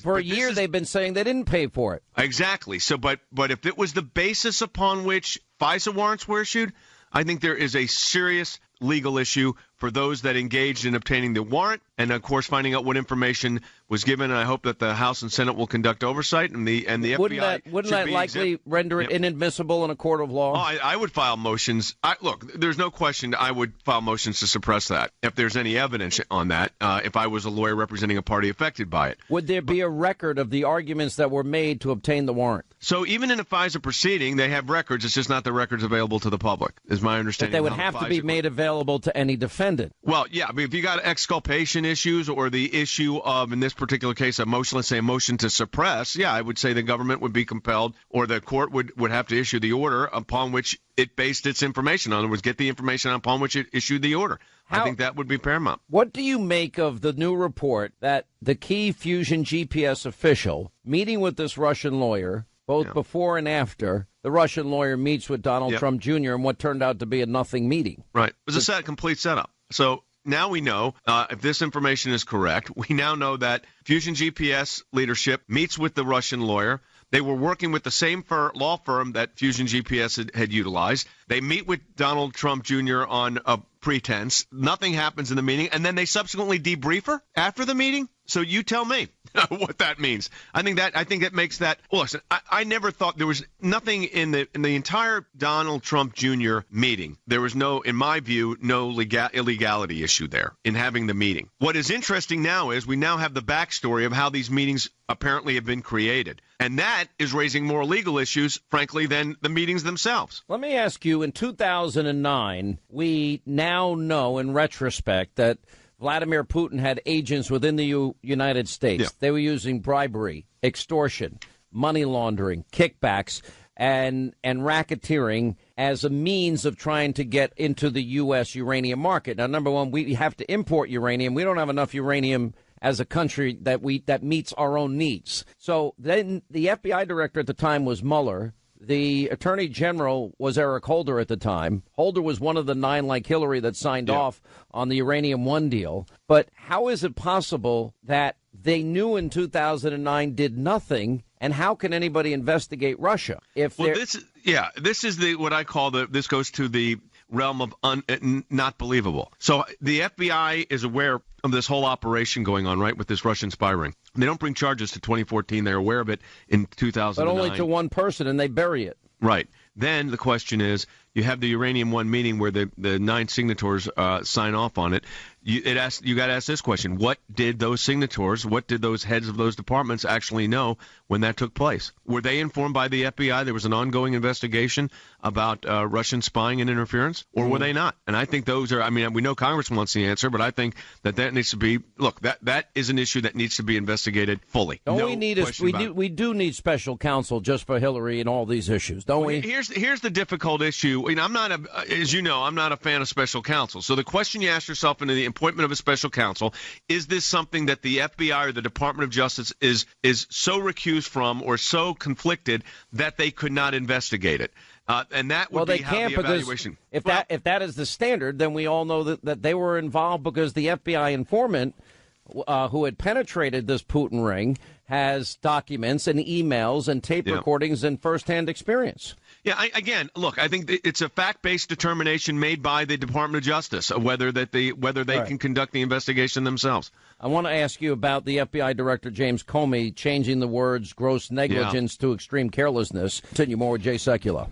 for a year they've been saying they didn't pay for it.
Exactly. So, but if it was the basis upon which FISA warrants were issued, I think there is a serious legal issue for those that engaged in obtaining the warrant and, of course, finding out what information was given. And I hope that the House and Senate will conduct oversight and the FBI.
Wouldn't that likely render it inadmissible in a court of law?
Oh, I would file motions. Look, there's no question I would file motions to suppress that if there's any evidence on that, if I was a lawyer representing a party affected by it.
Would there be a record of the arguments that were made to obtain the warrant?
So even in a FISA proceeding, they have records. It's just not the records available to the public, is my understanding.
But they would have to be made available to any defendant.
Well, yeah, I mean, if you got exculpation issues or the issue of, in this particular case, let's say a motion to suppress, yeah, I would say the government would be compelled, or the court would have to issue the order upon which it based its information. In other words, get the information upon which it issued the order. I think that would be paramount.
What do you make of the new report that the key Fusion GPS official meeting with this Russian lawyer, both before and after the Russian lawyer meets with Donald Trump Jr. in what turned out to be a nothing meeting?
Right. It was a complete setup. So now we know, if this information is correct, we now know that Fusion GPS leadership meets with the Russian lawyer. They were working with the same law firm that Fusion GPS had utilized. They meet with Donald Trump Jr. on a pretense. Nothing happens in the meeting, and then they subsequently debrief her after the meeting. So you tell me what that means. I think that makes that. Well, listen, I never thought there was nothing in the entire Donald Trump Jr. meeting. There was in my view, no illegality issue there in having the meeting. What is interesting now is we now have the backstory of how these meetings apparently have been created. And that is raising more legal issues, frankly, than the meetings themselves.
Let me ask you, in 2009, we now know in retrospect that Vladimir Putin had agents within the United States. Yeah. They were using bribery, extortion, money laundering, kickbacks, and racketeering as a means of trying to get into the U.S. uranium market. Now, number one, we have to import uranium. We don't have enough uranium as a country that meets our own needs. So then the FBI director at the time was Mueller. The attorney general was Eric Holder at the time. Holder was one of the 9, like Hillary, that signed off on the Uranium One deal. But how is it possible that they knew in 2009 did nothing? And how can anybody investigate Russia?
This is what I call this goes to the realm of not believable. So the FBI is aware of this whole operation going on, right, with this Russian spy ring. They don't bring charges to 2014. They're aware of it in 2009.
But only to one person, and they bury it.
Right. Then the question is, you have the Uranium One meeting where the 9 signatories sign off on it. You got to ask this question: what did those signatories, what did those heads of those departments actually know when that took place? Were they informed by the FBI there was an ongoing investigation about Russian spying and interference, or were they not? And I think those are. I mean, we know Congress wants the answer, but I think that needs to be. Look, that is an issue that needs to be investigated fully.
We do need special counsel just for Hillary and all these issues, don't we?
Here's the difficult issue. I'm not as you know, I'm not a fan of special counsel. So the question you ask yourself in the appointment of a special counsel, is this something that the FBI or the Department of Justice is so recused from or so conflicted that they could not investigate it? And that would be how the evaluation.
If that is the standard, then we all know that they were involved because the FBI informant who had penetrated this Putin ring has documents and emails and tape recordings and firsthand experience.
Yeah, I think it's a fact-based determination made by the Department of Justice of whether they can conduct the investigation themselves.
I want to ask you about the FBI Director James Comey changing the words gross negligence to extreme carelessness. Continue more with Jay Sekulow.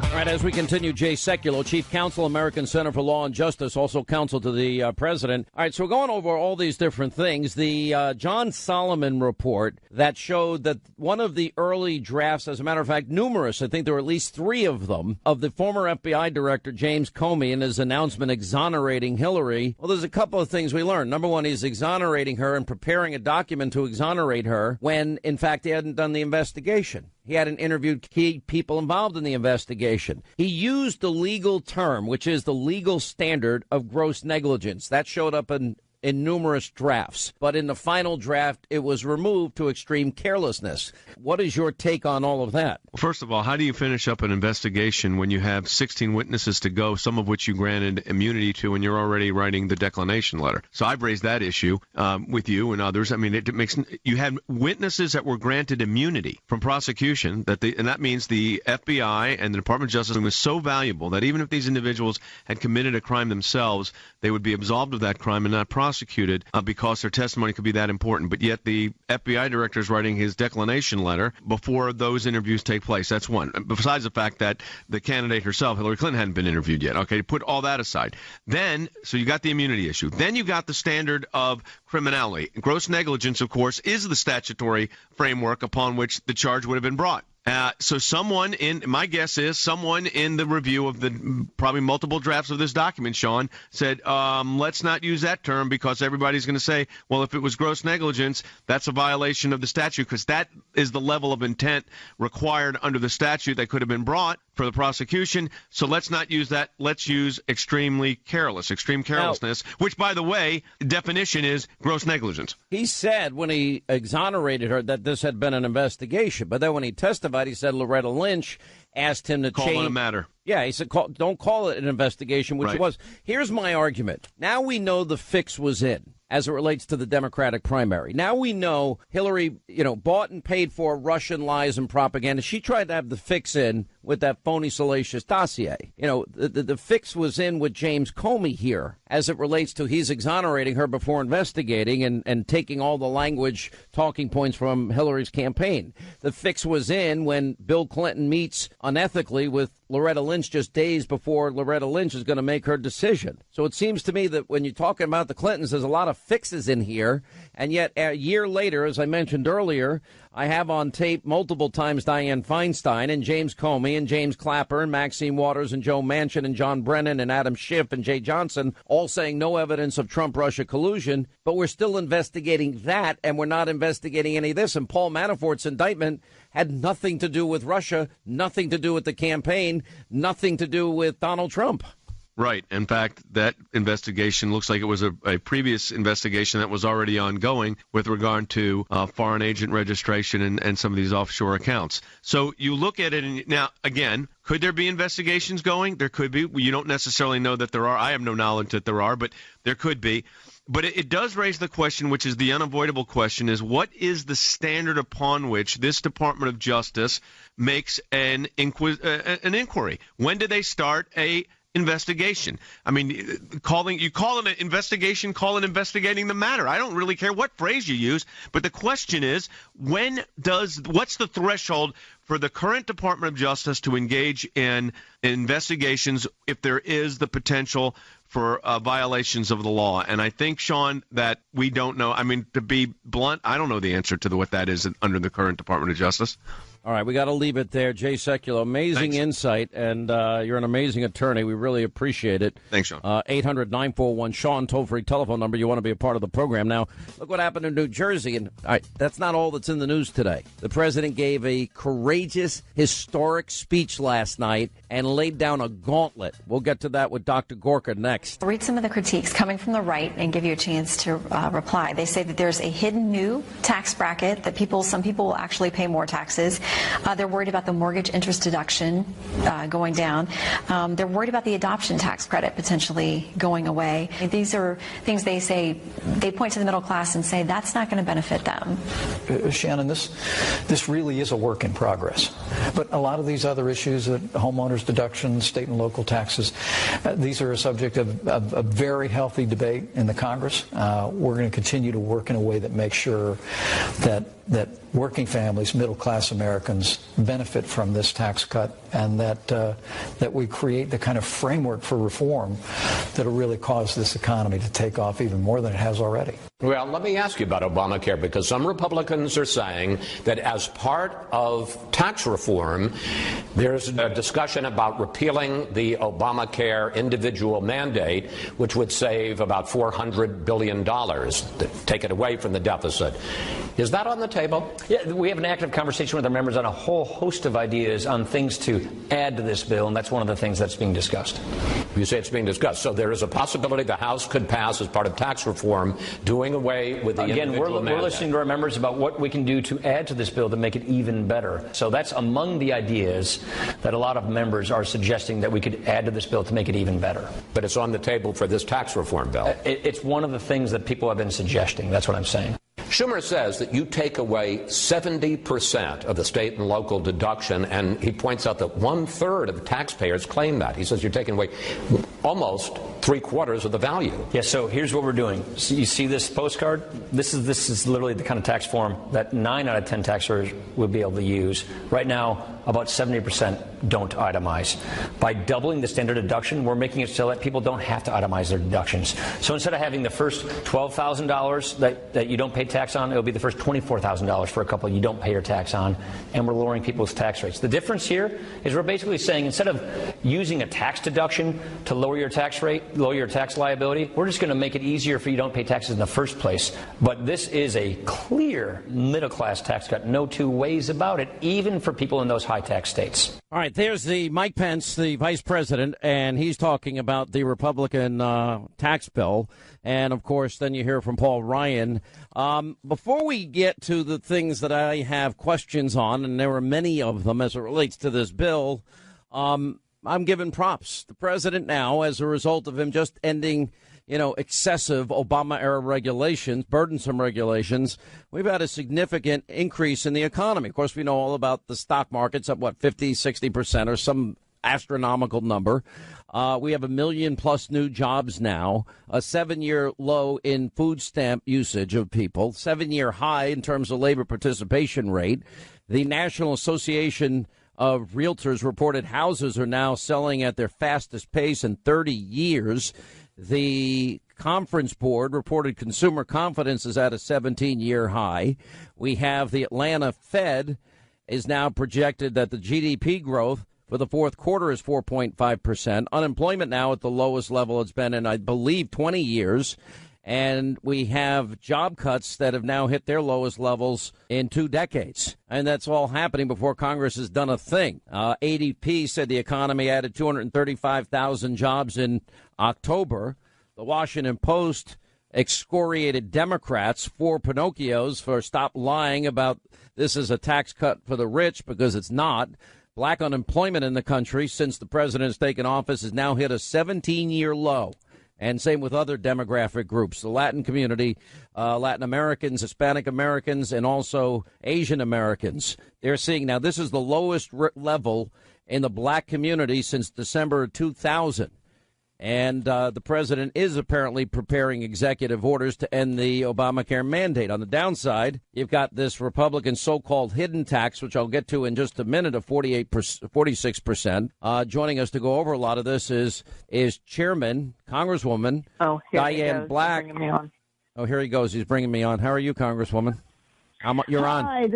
All right, as we continue, Jay Sekulow, Chief Counsel, American Center for Law and Justice, also counsel to the president. All right, so we're going over all these different things. The John Solomon report that showed that one of the early drafts, as a matter of fact, numerous, I think there were at least 3 of them, of the former FBI Director James Comey in his announcement exonerating Hillary. Well, there's a couple of things we learned. Number one, he's exonerating her and preparing a document to exonerate her when, in fact, he hadn't done the investigation. He hadn't interviewed key people involved in the investigation. He used the legal term, which is the legal standard of gross negligence. That showed up in numerous drafts. But in the final draft, it was removed to extreme carelessness. What is your take on all of that?
Well, first of all, how do you finish up an investigation when you have 16 witnesses to go, some of which you granted immunity to, and you're already writing the declination letter? So I've raised that issue with you and others. I mean, you had witnesses that were granted immunity from prosecution, and that means the FBI and the Department of Justice was so valuable that even if these individuals had committed a crime themselves, they would be absolved of that crime and not prosecuted because their testimony could be that important. But yet the FBI director is writing his declination letter before those interviews take place. That's one. Besides the fact that the candidate herself, Hillary Clinton, hadn't been interviewed yet. Okay, put all that aside. Then, so you got the immunity issue. Then you got the standard of criminality. Gross negligence, of course, is the statutory framework upon which the charge would have been brought. So my guess is someone in the review of the probably multiple drafts of this document, Sean, said, let's not use that term because everybody's going to say, well, if it was gross negligence, that's a violation of the statute because that is the level of intent required under the statute that could have been brought for the prosecution. So let's not use that. Let's use extreme carelessness, which, by the way, definition is gross negligence.
He said when he exonerated her that this had been an investigation, but then when he testified, he said Loretta Lynch asked him to
call
change.
it a matter.
Yeah, he said, don't call it an investigation, which it was. Here's my argument. Now we know the fix was in as it relates to the Democratic primary. Now we know Hillary, bought and paid for Russian lies and propaganda. She tried to have the fix in with that phony, salacious dossier. The fix was in with James Comey here as it relates to he's exonerating her before investigating and taking all the language talking points from Hillary's campaign. The fix was in when Bill Clinton meets unethically with Loretta Lynch just days before Loretta Lynch is going to make her decision. So it seems to me that when you're talking about the Clintons, there's a lot of fixes in here. And yet a year later, as I mentioned earlier, I have on tape multiple times Dianne Feinstein and James Comey and James Clapper and Maxine Waters and Joe Manchin and John Brennan and Adam Schiff and Jay Johnson all saying no evidence of Trump-Russia collusion. But we're still investigating that, and we're not investigating any of this. And Paul Manafort's indictment had nothing to do with Russia, nothing to do with the campaign, nothing to do with Donald Trump.
Right. In fact, that investigation looks like it was a previous investigation that was already ongoing with regard to foreign agent registration and some of these offshore accounts. So you look at it, and now, again, could there be investigations going? There could be. You don't necessarily know that there are. I have no knowledge that there are, but there could be. But it does raise the question, which is the unavoidable question, is what is the standard upon which this Department of Justice makes an inquiry? When do they start a investigation? I mean, call it an investigation, call it investigating the matter. I don't really care what phrase you use, but the question is, what's the threshold for the current Department of Justice to engage in investigations if there is the potential for violations of the law? And I think, Sean, that we don't know. I mean, to be blunt, I don't know the answer to what that is under the current Department of Justice.
All right, we got to leave it there. Jay Sekulow, amazing insight, and you're an amazing attorney. We really appreciate it.
Thanks, Sean.
800-941-SEAN, toll-free telephone number. You want to be a part of the program. Now, look what happened in New Jersey, and all right, that's not all that's in the news today. The president gave a courageous, historic speech last night and laid down a gauntlet. We'll get to that with Dr. Gorka next.
I'll read some of the critiques coming from the right and give you a chance to reply. They say that there's a hidden new tax bracket, that some people will actually pay more taxes. They're worried about the mortgage interest deduction going down. They're worried about the adoption tax credit potentially going away. These are things they say, they point to the middle class and say that's not going to benefit them.
Shannon, this really is a work in progress. But a lot of these other issues, homeowners deductions, state and local taxes, these are a subject of a very healthy debate in the Congress. We're going to continue to work in a way that makes sure that working families, middle-class Americans, benefit from this tax cut, and that we create the kind of framework for reform that will really cause this economy to take off even more than it has already.
Well, let me ask you about Obamacare, because some Republicans are saying that as part of tax reform, there's a discussion about repealing the Obamacare individual mandate, which would save about $400 billion, take it away from the deficit. Is that on the table?
Yeah, we have an active conversation with our members on a whole host of ideas on things to add to this bill, and that's one of the things that's being discussed.
You say it's being discussed. So there is a possibility the House could pass as part of tax reform, doing away with the individual mandate.
We're listening to our members about what we can do to add to this bill to make it even better. So that's among the ideas that a lot of members are suggesting that we could add to this bill to make it even better.
But it's on the table for this tax reform bill.
It's one of the things that people have been suggesting. That's what I'm saying.
Schumer says that you take away 70% of the state and local deduction, and he points out that 1/3 of the taxpayers claim that. He says you're taking away almost 3/4 of the value.
Yeah, so here's what we're doing. So you see this postcard? This is literally the kind of tax form that 9 out of 10 taxpayers would be able to use. Right now, about 70% don't itemize. By doubling the standard deduction, we're making it so that people don't have to itemize their deductions. So instead of having the first $12,000 that you don't pay tax on, it'll be the first $24,000 for a couple you don't pay your tax on, and we're lowering people's tax rates. The difference here is we're basically saying instead of using a tax deduction to lower your tax rate, lower your tax liability, we're just going to make it easier for you to don't pay taxes in the first place. But this is a clear middle-class tax cut, no two ways about it, even for people in those high-tax states.
All right, there's the Mike Pence, the vice president, and he's talking about the Republican tax bill. And, of course, then you hear from Paul Ryan. Before we get to the things that I have questions on, and there are many of them as it relates to this bill, I'm giving props. The president now, as a result of him just ending, excessive Obama-era regulations, burdensome regulations, we've had a significant increase in the economy. Of course, we know all about the stock market's up, 50, 60% or some astronomical number. We have 1 million plus new jobs now, a 7-year low in food stamp usage of people, 7-year high in terms of labor participation rate. The National Association of Realtors reported houses are now selling at their fastest pace in 30 years. The Conference Board reported consumer confidence is at a 17-year high. We have the Atlanta Fed is now projected that the GDP growth for the fourth quarter is 4.5%. Unemployment now at the lowest level it's been in, I believe, 20 years. And we have job cuts that have now hit their lowest levels in 2 decades. And that's all happening before Congress has done a thing. ADP said the economy added 235,000 jobs in October. The Washington Post excoriated Democrats, 4 Pinocchios, for stop lying about this is a tax cut for the rich, because it's not. Black unemployment in the country since the president has taken office has now hit a 17-year low. And same with other demographic groups, the Latin community, Latin Americans, Hispanic Americans, and also Asian Americans. They're seeing now this is the lowest level in the black community since December 2000. And the president is apparently preparing executive orders to end the Obamacare mandate. On the downside, you've got this Republican so-called hidden tax, which I'll get to in just a minute, of 46%. Joining us to go over a lot of this is Chairman, Congresswoman Diane Black. Oh, here he goes. He's bringing me on. How are you, Congresswoman? You're on.
Hi.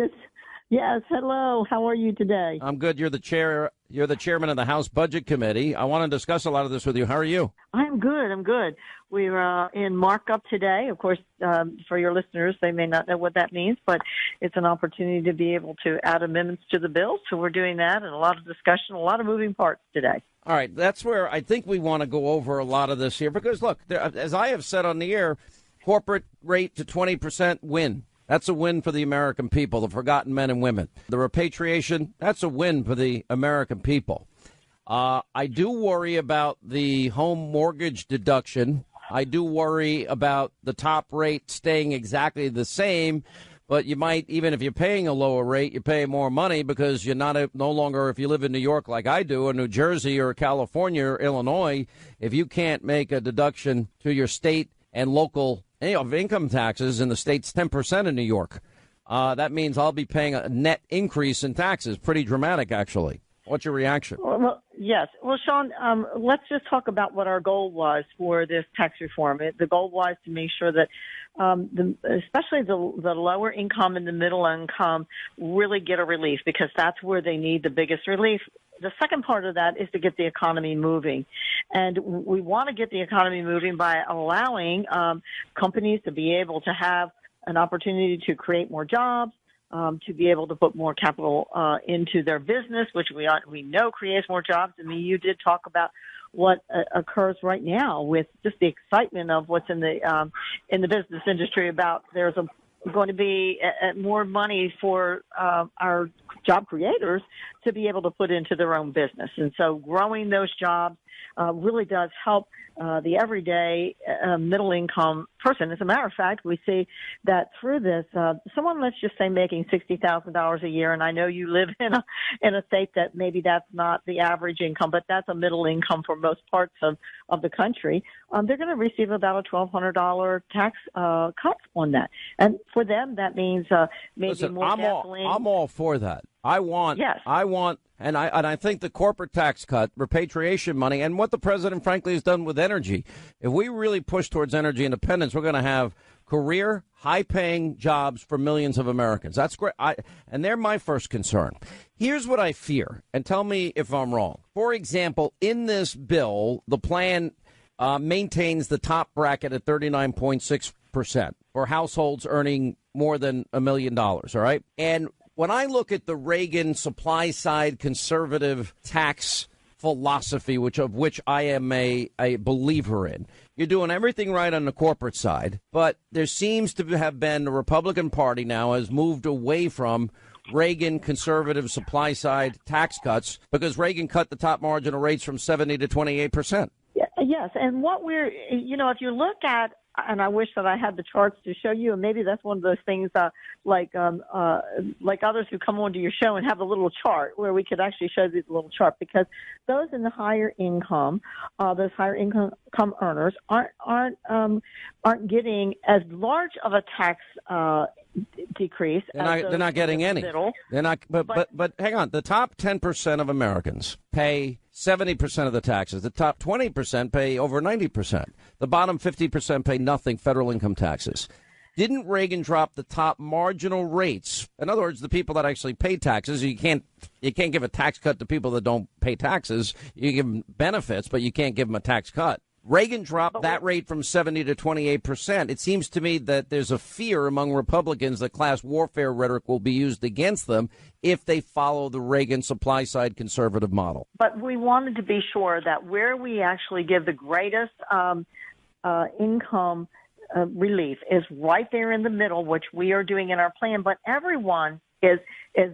Yes. Hello. How are you today?
I'm good. You're the chair. You're the chairman of the House Budget Committee. I want to discuss a lot of this with you. How are you?
I'm good. We're in markup today. Of course, for your listeners, they may not know what that means, but it's an opportunity to be able to add amendments to the bill. So we're doing that, and a lot of discussion, a lot of moving parts today.
All right. That's where I think we want to go over a lot of this here because, look, as I have said on the air, corporate rate to 20% win. That's a win for the American people, the forgotten men and women. The repatriation, that's a win for the American people. I do worry about the home mortgage deduction. I do worry about the top rate staying exactly the same, but you might, even if you're paying a lower rate, you're paying more money because you're no longer, if you live in New York like I do, or New Jersey or California or Illinois, if you can't make a deduction to your state and local of income taxes, in the state's 10% in New York. That means I'll be paying a net increase in taxes. Pretty dramatic, actually. What's your reaction?
Well, yes. Well, Sean, let's just talk about what our goal was for this tax reform. The goal was to make sure that especially the lower income and the middle income really get a relief because that's where they need the biggest relief. The second part of that is to get the economy moving. And we want to get the economy moving by allowing companies to be able to have an opportunity to create more jobs, to be able to put more capital into their business, which we know creates more jobs. I mean, you did talk about what occurs right now with just the excitement of what's in the business industry about there's going to be more money for our job creators to be able to put into their own business. And so growing those jobs really does help the everyday middle income person. As a matter of fact, we see that through this, someone, let's just say, making $60,000 a year, and I know you live in a state that maybe that's not the average income, but that's a middle income for most parts of the country. They're going to receive about a $1,200 tax cut on that, and for them that means maybe more gasoline.
I'm all for that. I want, and I think the corporate tax cut, repatriation money, and what the president, frankly, has done with energy. If we really push towards energy independence, we're going to have career, high-paying jobs for millions of Americans. That's great. And they're my first concern. Here's what I fear, and tell me if I'm wrong. For example, in this bill, the plan maintains the top bracket at 39.6% for households earning more than $1 million, all right? And when I look at the Reagan supply-side conservative tax philosophy, which I am a believer in, you're doing everything right on the corporate side, but there seems to have been the Republican Party now has moved away from Reagan conservative supply-side tax cuts because Reagan cut the top marginal rates from 70 to 28%.
Yes, and what if you look at, and I wish that I had the charts to show you, and maybe that's one of those things like others who come onto your show and have a little chart where we could actually show this little chart, because those in the higher income, those higher income earners aren't getting as large of a tax decrease.
They're not getting any. They're not. But hang on. The top 10% of Americans pay 70% of the taxes. The top 20% pay over 90%. The bottom 50% pay nothing federal income taxes. Didn't Reagan drop the top marginal rates? In other words, the people that actually pay taxes. You can't give a tax cut to people that don't pay taxes. You give them benefits, but you can't give them a tax cut. Reagan dropped that rate from 70 to 28%. It seems to me that there's a fear among Republicans that class warfare rhetoric will be used against them if they follow the Reagan supply-side conservative model.
But we wanted to be sure that where we actually give the greatest income relief is right there in the middle, which we are doing in our plan. But everyone is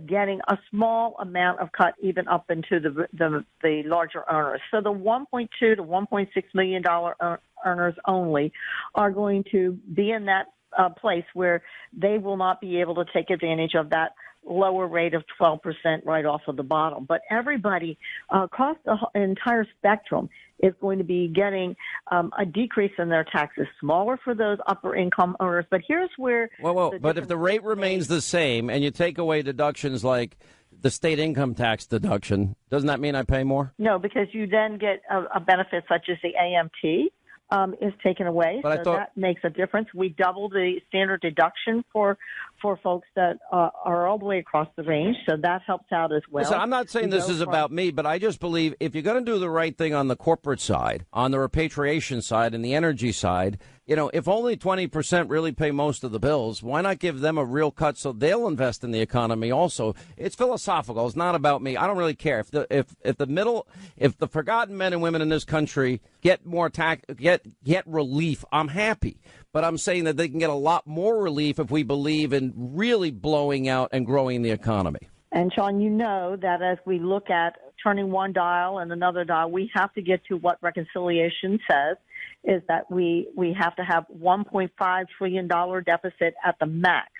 getting a small amount of cut even up into the larger earners. So the $1.2 to $1.6 million earners only are going to be in that place where they will not be able to take advantage of that lower rate of 12% right off of the bottom. But everybody across the entire spectrum is going to be getting a decrease in their taxes, smaller for those upper income earners. But here's where...
But if the rate remains the same and you take away deductions like the state income tax deduction, doesn't that mean I pay more?
No, because you then get a benefit such as the AMT. Is taken away,
but
so that makes a difference. We double the standard deduction for folks that are all the way across the range, so that helps out as well.
Listen, I'm not saying this is about me, but I just believe if you're going to do the right thing on the corporate side, on the repatriation side, and the energy side, if only 20% really pay most of the bills, why not give them a real cut so they'll invest in the economy also? It's philosophical. It's not about me. I don't really care if the forgotten men and women in this country get more get relief. I'm happy, but I'm saying that they can get a lot more relief if we believe in really blowing out and growing the economy.
And Sean, you know that as we look at turning one dial and another dial, we have to get to what reconciliation says, is that we have to have $1.5 trillion deficit at the max.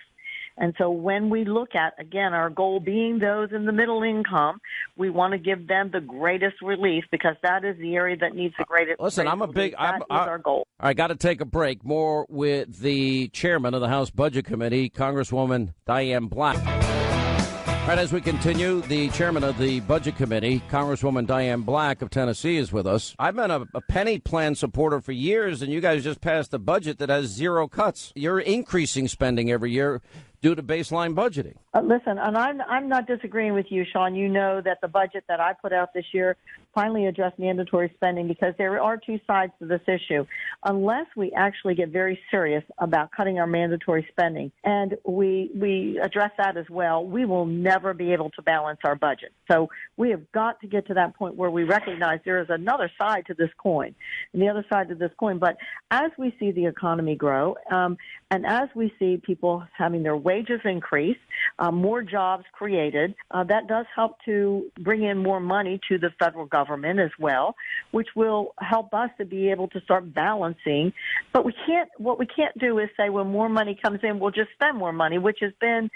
And so when we look at, again, our goal being those in the middle income, we want to give them the greatest relief because that is the area that needs the greatest relief.
Listen,
That is our goal.
I got to take a break. More with the chairman of the House Budget Committee, Congresswoman Diane Black. All right, as we continue, the chairman of the Budget Committee, Congresswoman Diane Black of Tennessee, is with us. I've been a penny plan supporter for years, and you guys just passed a budget that has zero cuts. You're increasing spending every year due to baseline budgeting.
Listen, and I'm not disagreeing with you, Sean. You know that the budget that I put out this year finally addressed mandatory spending because there are two sides to this issue. Unless we actually get very serious about cutting our mandatory spending and we address that as well, we will never be able to balance our budget. So we have got to get to that point where we recognize there is another side to this coin, and the other side to this coin. But as we see the economy grow, and as we see people having their wages increase, more jobs created, that does help to bring in more money to the federal government as well, which will help us to be able to start balancing. But what we can't do is say when more money comes in, we'll just spend more money, which has been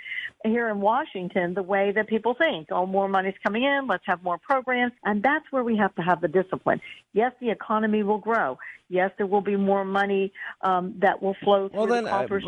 here in Washington the way that people think. Oh, more money's coming in, let's have more programs. And that's where we have to have the discipline. Yes, the economy will grow. Yes, there will be more money that will flow through the coffers.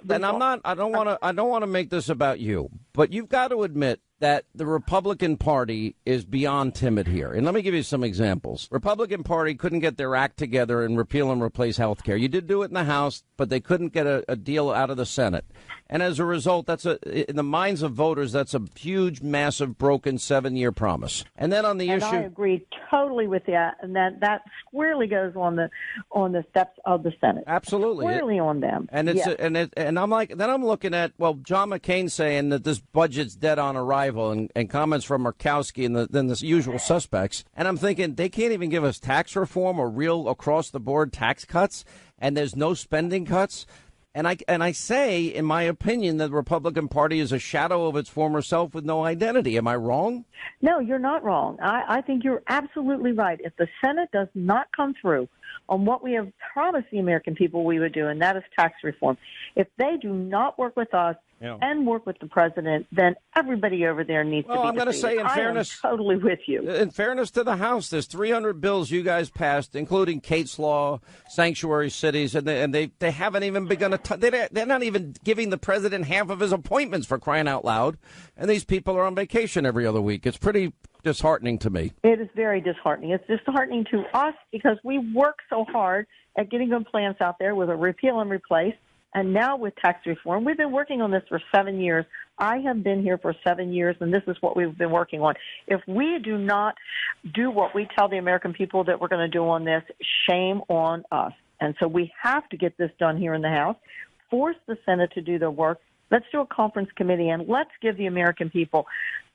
I don't want to make this about you, but you've got to admit that the Republican Party is beyond timid here. And let me give you some examples. Republican Party couldn't get their act together and repeal and replace health care. You did do it in the House, but they couldn't get a deal out of the Senate. And as a result, in the minds of voters, that's a huge, massive, broken 7-year promise. And then on the issue,
I agree totally with that, and that squarely goes on the steps of the Senate.
Absolutely,
squarely on them.
And I'm looking at John McCain saying that this budget's dead on arrival, and comments from Murkowski and then the usual suspects. And I'm thinking they can't even give us tax reform or real across the board tax cuts, and there's no spending cuts. And I say, in my opinion, that the Republican Party is a shadow of its former self with no identity. Am I wrong?
No, you're not wrong. I think you're absolutely right. If the Senate does not come through on what we have promised the American people we would do, and that is tax reform, if they do not work with us and work with the president, then everybody over there needs to be
I'm going to say, in fairness,
I am totally with you.
In fairness to the House, there's 300 bills you guys passed, including Kate's Law, sanctuary cities, and they haven't even begun to. They're not even giving the president half of his appointments, for crying out loud. And these people are on vacation every other week. It's pretty disheartening to me.
It is very disheartening. It's disheartening to us because we work so hard at getting good plans out there with a repeal and replace. And now with tax reform, we've been working on this for 7 years. I have been here for 7 years, and this is what we've been working on. If we do not do what we tell the American people that we're going to do on this, shame on us. And so we have to get this done here in the House, force the Senate to do their work. Let's do a conference committee, and let's give the American people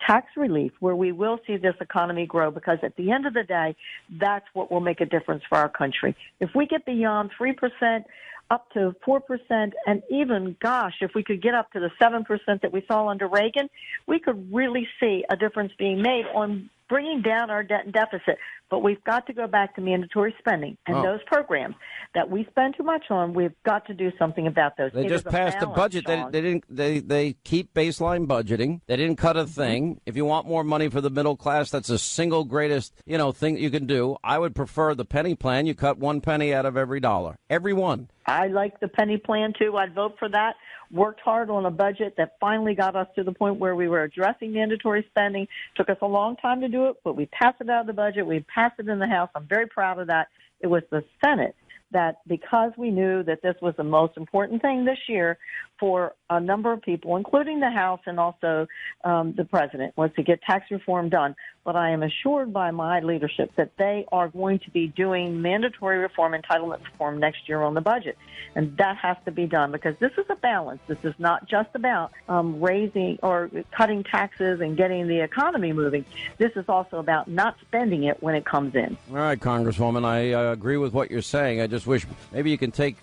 tax relief where we will see this economy grow, because at the end of the day, that's what will make a difference for our country. If we get beyond 3% up to 4%, and even, gosh, if we could get up to the 7% that we saw under Reagan, we could really see a difference being made on bringing down our debt and deficit. But we've got to go back to mandatory spending and those programs that we spend too much on. We've got to do something about those.
They just passed a budget. They keep baseline budgeting. They didn't cut a thing. If you want more money for the middle class, that's the single greatest, thing that you can do. I would prefer the penny plan. You cut 1 penny out of every dollar. Every one.
I like the penny plan, too. I'd vote for that. Worked hard on a budget that finally got us to the point where we were addressing mandatory spending. Took us a long time to do it, but we passed it out of the budget. We passed it in the House. I'm very proud of that. It was the Senate that, because we knew that this was the most important thing this year for a number of people, including the House and also the President, was to get tax reform done. But I am assured by my leadership that they are going to be doing mandatory reform, entitlement reform next year on the budget. And that has to be done because this is a balance. This is not just about raising or cutting taxes and getting the economy moving. This is also about not spending it when it comes in.
All right, Congresswoman, I agree with what you're saying. I just wish maybe you can take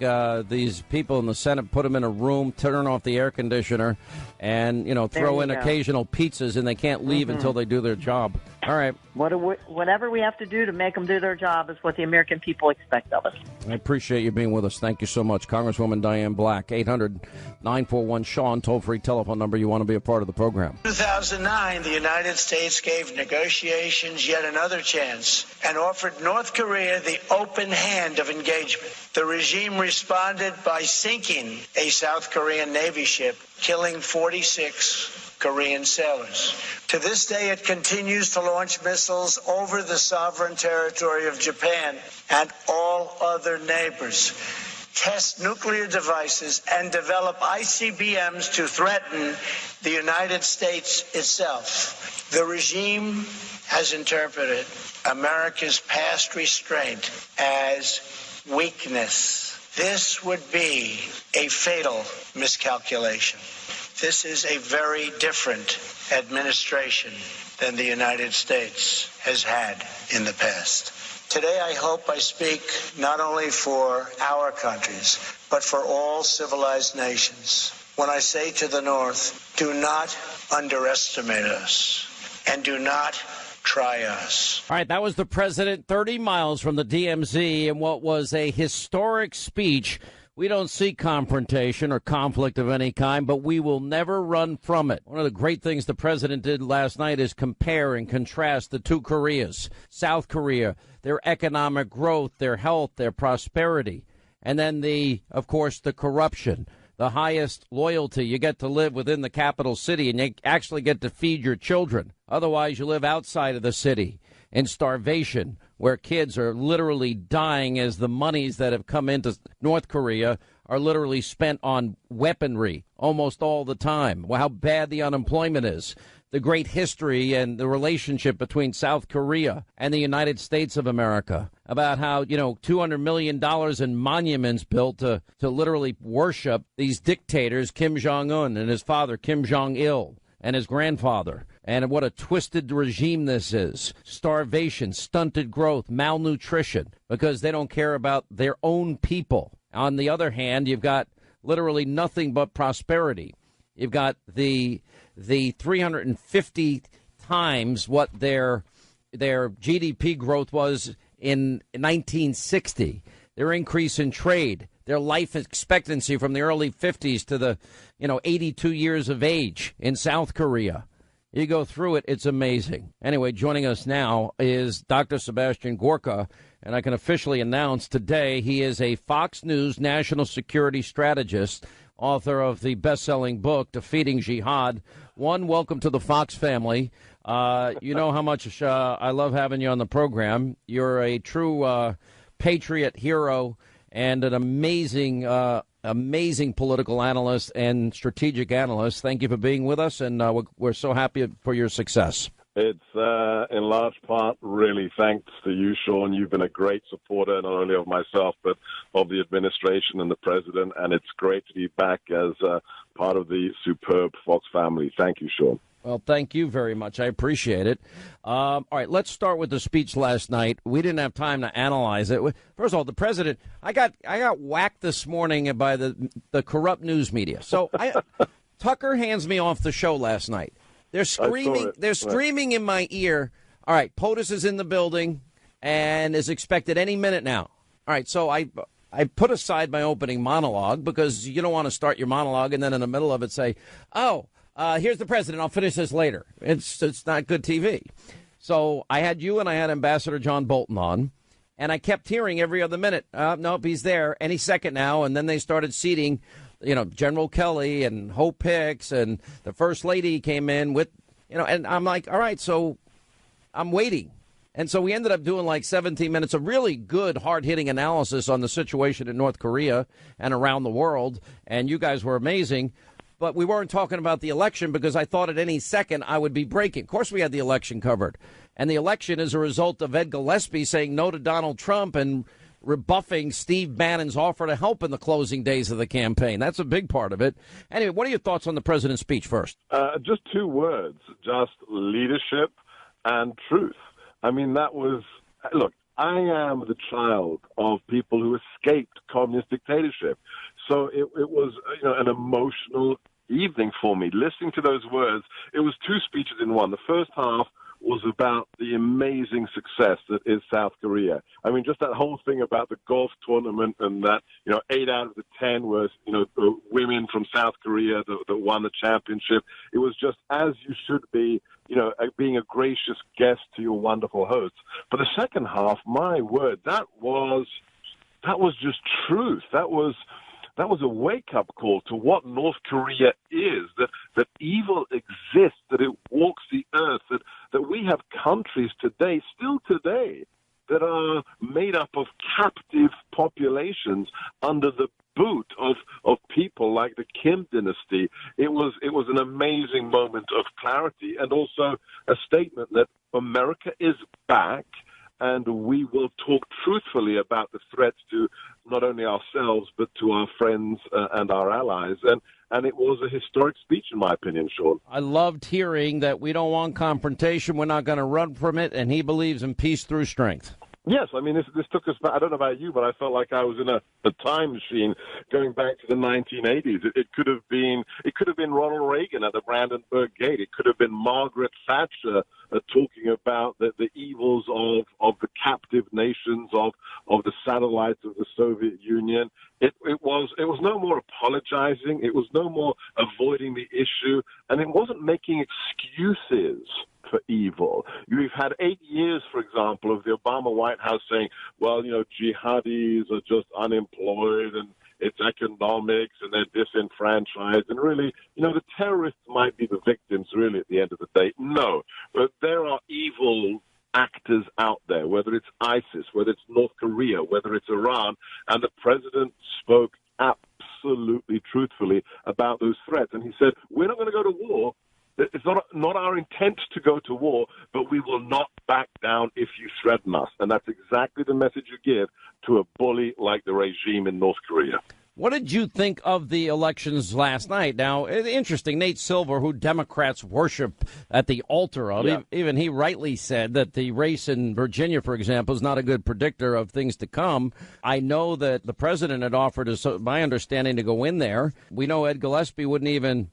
these people in the Senate, put them in a room, turn off the air conditioner, and, throw in occasional pizzas, and they can't leave until they do their job. All right.
Whatever we have to do to make them do their job is what the American people expect of us.
I appreciate you being with us. Thank you so much. Congresswoman Diane Black, 800-941-SEAN, toll-free telephone number. You want to be a part of the program.
2009, the United States gave negotiations yet another chance and offered North Korea the open hand of engagement. The regime responded by sinking a South Korean Navy ship, killing 46 Korean sailors. To this day, it continues to launch missiles over the sovereign territory of Japan and all other neighbors, test nuclear devices, and develop ICBMs to threaten the United States itself. The regime has interpreted America's past restraint as weakness. This would be a fatal miscalculation. This is a very different administration than the United States has had in the past. Today, I hope I speak not only for our countries, but for all civilized nations. When I say to the North, do not underestimate us and do not try us.
All right, that was the president 30 miles from the DMZ in what was a historic speech. We don't see confrontation or conflict of any kind, but we will never run from it. One of the great things the president did last night is compare and contrast the two Koreas. South Korea, their economic growth, their health, their prosperity, and then of course, the corruption. The highest loyalty. You get to live within the capital city, and you actually get to feed your children. Otherwise, you live outside of the city in starvation, where kids are literally dying as the monies that have come into North Korea are literally spent on weaponry almost all the time. Well, how bad the unemployment is. The great history and the relationship between South Korea and the United States of America, about how, $200 million in monuments built to literally worship these dictators, Kim Jong-un and his father, Kim Jong-il, and his grandfather. And what a twisted regime this is. Starvation, stunted growth, malnutrition, because they don't care about their own people. On the other hand, you've got literally nothing but prosperity. You've got the 350 times what their GDP growth was in 1960. Their increase in trade, their life expectancy from the early 50s to the 82 years of age in South Korea. You go through it, it's amazing. Anyway, joining us now is Dr. Sebastian Gorka, and I can officially announce today he is a Fox News national security strategist, author of the best-selling book, Defeating Jihad. Welcome to the Fox family. You know how much I love having you on the program. You're a true patriot hero and an amazing political analyst and strategic analyst. Thank you for being with us, and we're so happy for your success.
It's in large part really thanks to you, Sean. You've been a great supporter, not only of myself, but of the administration and the president, and it's great to be back as part of the superb Fox family. Thank you, Sean.
Well, thank you very much. I appreciate it. All right, let's start with the speech last night. We didn't have time to analyze it. First of all, the president, I got whacked this morning by the corrupt news media. So Tucker hands me off the show last night. They're screaming. They're screaming in my ear. All right, POTUS is in the building and is expected any minute now. All right, so I put aside my opening monologue because you don't want to start your monologue and then in the middle of it say, here's the president. I'll finish this later. It's not good TV. So I had you and I had Ambassador John Bolton on, and I kept hearing every other minute, nope, he's there any second now. And then they started seating, General Kelly and Hope Hicks, and the First Lady came in with, and I'm like, all right, so I'm waiting. And so we ended up doing like 17 minutes of really good, hard-hitting analysis on the situation in North Korea and around the world. And you guys were amazing. But we weren't talking about the election because I thought at any second I would be breaking. Of course, we had the election covered. And the election is a result of Ed Gillespie saying no to Donald Trump and rebuffing Steve Bannon's offer to help in the closing days of the campaign. That's a big part of it. Anyway, what are your thoughts on the president's speech first?
Just two words, just leadership and truth. I mean, look, I am the child of people who escaped communist dictatorship. So it was, an emotional evening for me. Listening to those words, it was two speeches in one. The first half was about the amazing success that is South Korea. I mean, just that whole thing about the golf tournament and that, 8 out of the 10 were, women from South Korea that won the championship. It was just as you should be, being a gracious guest to your wonderful hosts. But the second half, my word, that was just truth. That was a wake-up call to what North Korea is, that evil exists, that it walks the earth, that we have countries today, still today, that are made up of captive populations under the boot of people like the Kim dynasty. It was an amazing moment of clarity and also a statement that America is back, and we will talk truthfully about the threats to not only ourselves, but to our friends and our allies. And it was a historic speech, in my opinion, Sean.
I loved hearing that we don't want confrontation. We're not going to run from it. And he believes in peace through strength.
Yes, I mean, this took us back. I don't know about you, but I felt like I was in a time machine going back to the 1980s. It could have been Ronald Reagan at the Brandenburg Gate. It could have been Margaret Thatcher talking about the evils of the captive nations, of the satellites of the Soviet Union. It was no more apologizing. It was no more avoiding the issue, and it wasn't making excuses for evil. We've had 8 years, for example, of the Obama White House saying, well, jihadis are just unemployed and it's economics and they're disenfranchised. And really, the terrorists might be the victims, really, at the end of the day. No, but there are evil actors out there, whether it's ISIS, whether it's North Korea, whether it's Iran, and the president spoke absolutely truthfully about those threats. And he said, we're not going to go to war. It's not our intent to go to war, but we will not back down if you threaten us. And that's exactly the message you give to a bully like the regime in North Korea.
What did you think of the elections last night? Now, interesting, Nate Silver, who Democrats worship at the altar of, even he rightly said that the race in Virginia, for example, is not a good predictor of things to come. I know that the president had offered, my understanding, to go in there. We know Ed Gillespie wouldn't even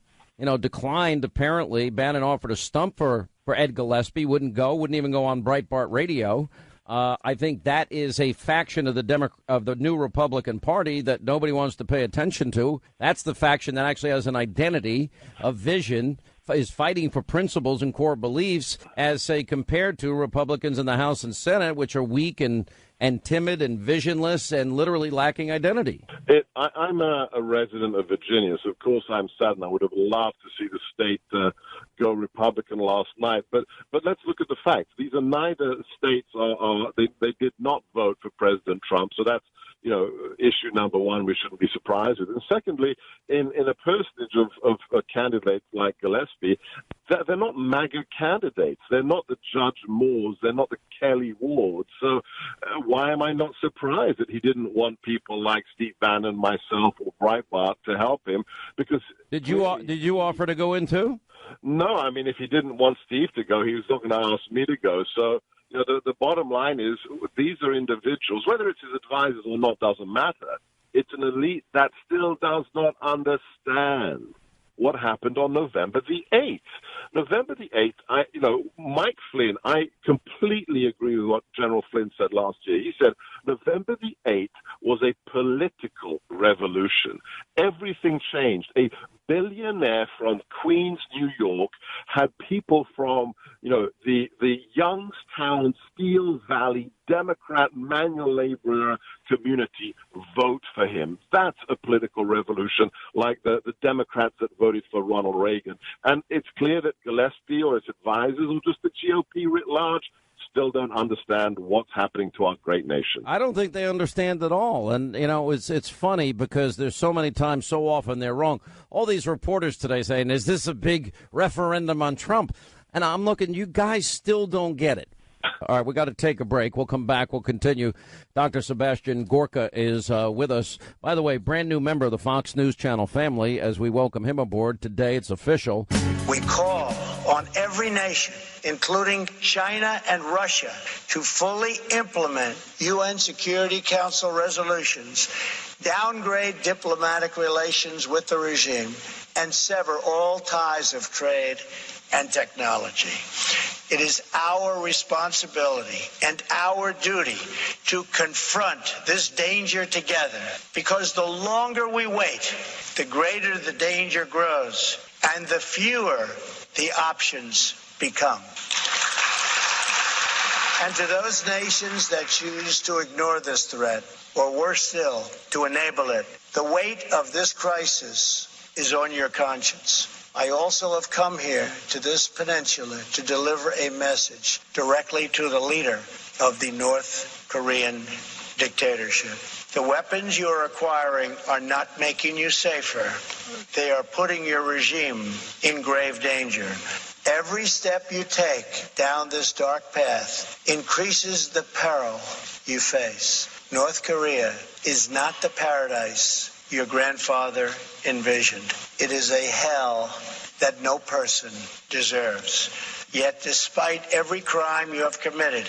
declined, apparently. Bannon offered a stump for Ed Gillespie, wouldn't even go on Breitbart Radio. I think that is a faction of the new Republican Party that nobody wants to pay attention to. That's the faction that actually has an identity, a vision, is fighting for principles and core beliefs, as, say, compared to Republicans in the House and Senate, which are weak and timid and visionless and literally lacking identity.
I'm a resident of Virginia, so of course I'm saddened. I would have loved to see the state go Republican last night. But let's look at the facts. These are neither states they did not vote for President Trump, so that's issue number one we shouldn't be surprised with. And secondly, in a personage of a candidate like Gillespie, they're not MAGA candidates. They're not the Judge Moores. They're not the Kelly Wards. So why am I not surprised that he didn't want people like Steve Bannon, myself, or Breitbart to help him? Because
did you offer to go in too?
No, I mean, if he didn't want Steve to go, he was not going to ask me to go. So, the bottom line is these are individuals, whether it's his advisors or not, doesn't matter. It's an elite that still does not understand what happened on November the 8th. November the 8th, Mike Flynn, I completely agree with what General Flynn said last year. He said November the 8th was a political revolution. Everything changed. A billionaire from Queens, New York, had people from, the Youngstown, Steel Valley, Democrat, manual laborer community vote for him. That's a political revolution, like the Democrats that voted for Ronald Reagan. And it's clear that Gillespie or his advisors or just the GOP writ large still don't understand what's happening to our great nation.
I don't think they understand at all. And, it's funny because there's so many times, so often they're wrong. All these reporters today saying, is this a big referendum on Trump? And I'm looking, you guys still don't get it. All right, we got to take a break. We'll come back. We'll continue. Dr. Sebastian Gorka is with us. By the way, brand new member of the Fox News Channel family as we welcome him aboard. Today, it's official.
We call on every nation, including China and Russia, to fully implement UN Security Council resolutions, downgrade diplomatic relations with the regime, and sever all ties of trade and technology. It is our responsibility and our duty to confront this danger together, because the longer we wait, the greater the danger grows and the fewer the options become. And to those nations that choose to ignore this threat, or worse still, to enable it, the weight of this crisis is on your conscience. I also have come here to this peninsula to deliver a message directly to the leader of the North Korean dictatorship. The weapons you are acquiring are not making you safer. They are putting your regime in grave danger. Every step you take down this dark path increases the peril you face. North Korea is not the paradise your grandfather envisioned. It is a hell that no person deserves. Yet, despite every crime you have committed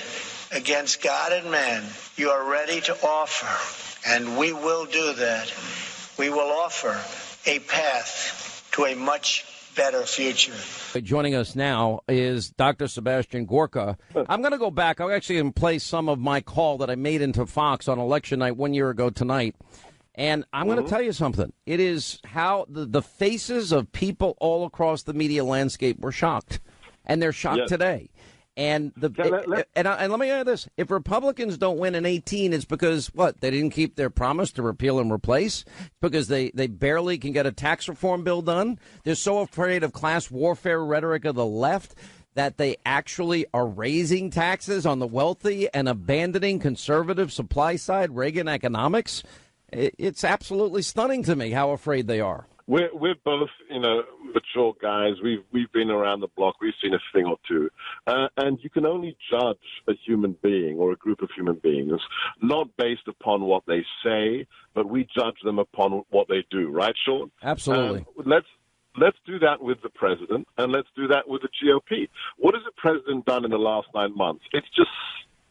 against God and man, you are ready to offer, and we will do that. We will offer a path to a much better future.
Joining us now is Dr. Sebastian Gorka. I'm going to go back. I'm actually going to play some of my call that I made into Fox on election night 1 year ago tonight. And I'm going to tell you something. It is how the faces of people all across the media landscape were shocked. And they're shocked today. And and let me add this. If Republicans don't win in 18, it's because, what, they didn't keep their promise to repeal and replace? Because they barely can get a tax reform bill done? They're so afraid of class warfare rhetoric of the left that they actually are raising taxes on the wealthy and abandoning conservative supply side Reagan economics? It's absolutely stunning to me how afraid they are.
We're both, mature guys. We've been around the block. We've seen a thing or two. And you can only judge a human being or a group of human beings not based upon what they say, but we judge them upon what they do. Right, Sean?
Absolutely.
Let's do that with the president, and let's do that with the GOP. What has the president done in the last 9 months? It's just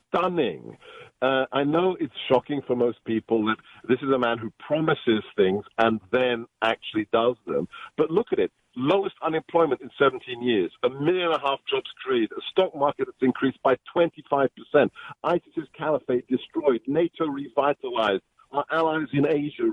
stunning. I know it's shocking for most people that this is a man who promises things and then actually does them. But look at it. Lowest unemployment in 17 years, 1.5 million jobs created, a stock market that's increased by 25%, ISIS's caliphate destroyed, NATO revitalized, our allies in Asia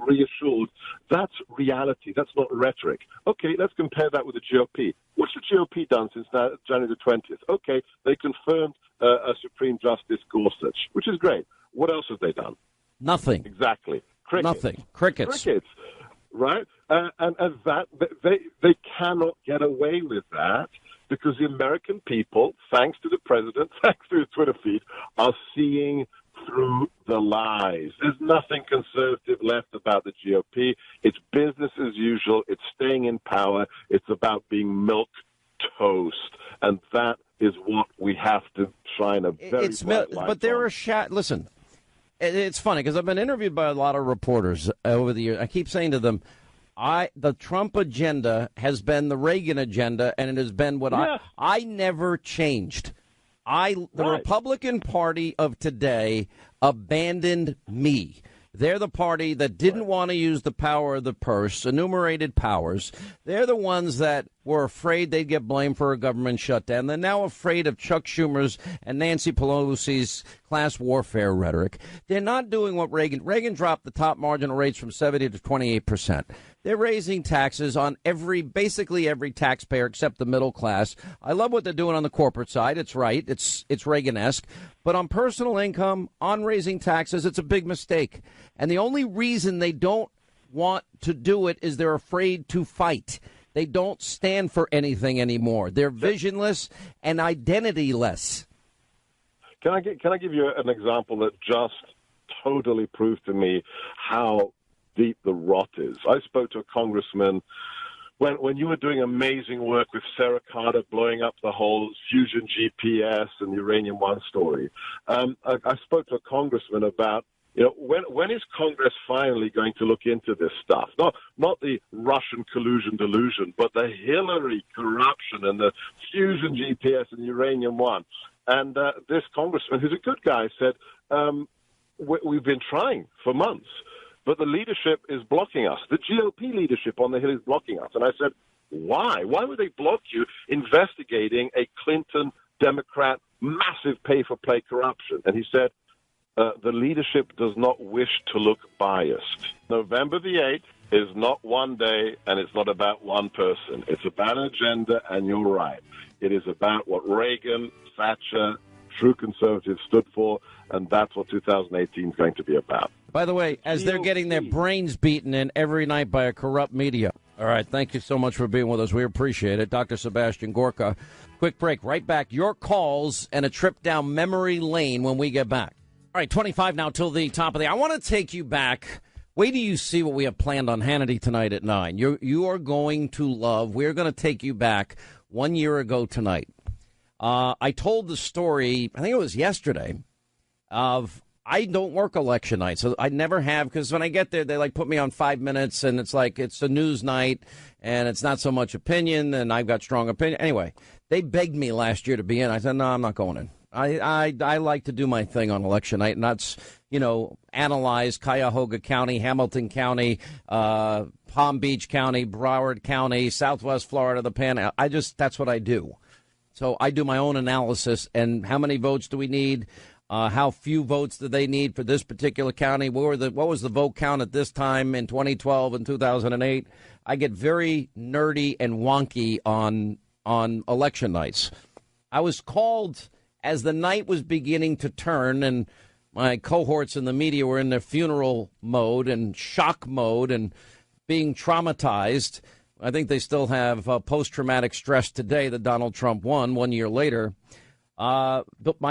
reassured. That's reality. That's not rhetoric. Okay, let's compare that with the GOP. What's the GOP done since January the 20th? Okay, they confirmed a Supreme Justice Gorsuch, which is great. What else have they done?
Nothing.
Exactly. Crickets.
Nothing. Crickets.
Right? And that they cannot get away with that because the American people, thanks to the president, thanks to his Twitter feed, are seeing through the lies. There's nothing conservative left about the GOP. It's business as usual. It's staying in power. It's about being milk toast. And that is what we have to shine a very bright light
But there
on.
are listen, it's funny because I've been interviewed by a lot of reporters over the years. I keep saying to them, The Trump agenda has been the Reagan agenda, and it has been what I never changed. The Republican Party of today abandoned me. They're the party that didn't want to use the power of the purse, enumerated powers. They're the ones that were afraid they'd get blamed for a government shutdown. They're now afraid of Chuck Schumer's and Nancy Pelosi's class warfare rhetoric. They're not doing what Reagan dropped the top marginal rates from 70 to 28%. They're raising taxes on basically every taxpayer except the middle class. I love what they're doing on the corporate side. It's right. It's Reagan-esque. But on personal income, on raising taxes, it's a big mistake. And the only reason they don't want to do it is they're afraid to fight. They don't stand for anything anymore. They're visionless and identityless.
Can I give you an example that just totally proved to me how deep the rot is? I spoke to a congressman when you were doing amazing work with Sarah Carter blowing up the whole fusion GPS and Uranium One story. I spoke to a congressman about, when is Congress finally going to look into this stuff? Not the Russian collusion delusion, but the Hillary corruption and the fusion GPS and Uranium One. And this congressman, who's a good guy, said, we've been trying for months, but the leadership is blocking us. The GOP leadership on the Hill is blocking us. And I said, why? Why would they block you investigating a Clinton Democrat massive pay-for-play corruption? And he said, the leadership does not wish to look biased. November the 8th is not one day, and it's not about one person. It's about an agenda, and you're right. It is about what Reagan, Thatcher, true conservatives stood for, and that's what 2018 is going to be about.
By the way, as they're getting their brains beaten in every night by a corrupt media. All right, thank you so much for being with us. We appreciate it. Dr. Sebastian Gorka. Quick break, right back. Your calls and a trip down memory lane when we get back. All right, 25 now till the top of the hour. I want to take you back. Wait till you see what we have planned on Hannity tonight at 9. You are going to love. We're going to take you back 1 year ago tonight. I told the story, I think it was yesterday, of I don't work election night, so I never have, because when I get there, they put me on 5 minutes, and it's like it's a news night, and it's not so much opinion, and I've got strong opinion. Anyway, they begged me last year to be in. I said, no, I'm not going in. I like to do my thing on election night, and that's, analyze Cuyahoga County, Hamilton County, Palm Beach County, Broward County, Southwest Florida, the Panhandle. That's what I do. So I do my own analysis, and how many votes do we need? How few votes do they need for this particular county? What was the vote count at this time in 2012 and 2008? I get very nerdy and wonky on election nights. I was called as the night was beginning to turn, and my cohorts in the media were in their funeral mode and shock mode and being traumatized. I think they still have post-traumatic stress today that Donald Trump won 1 year later. My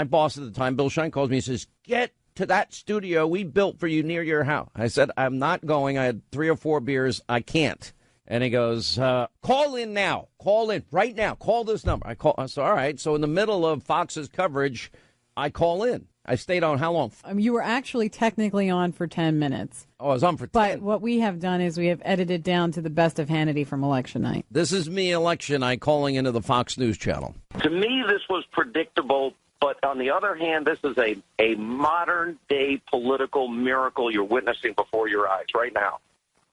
boss at the time, Bill Shine, calls me and says, get to that studio we built for you near your house. I said, I'm not going. I had 3 or 4 beers. I can't. And he goes, call in now. Call in right now. Call this number. I said, all right. So in the middle of Fox's coverage, I call in. I stayed on how long?
You were actually technically on for 10 minutes.
Oh, I was on for 10.
But what we have done is we have edited down to the best of Hannity from election night.
This is me, election night, calling into the Fox News channel.
To me, this was predictable. But on the other hand, this is a modern-day political miracle you're witnessing before your eyes right now.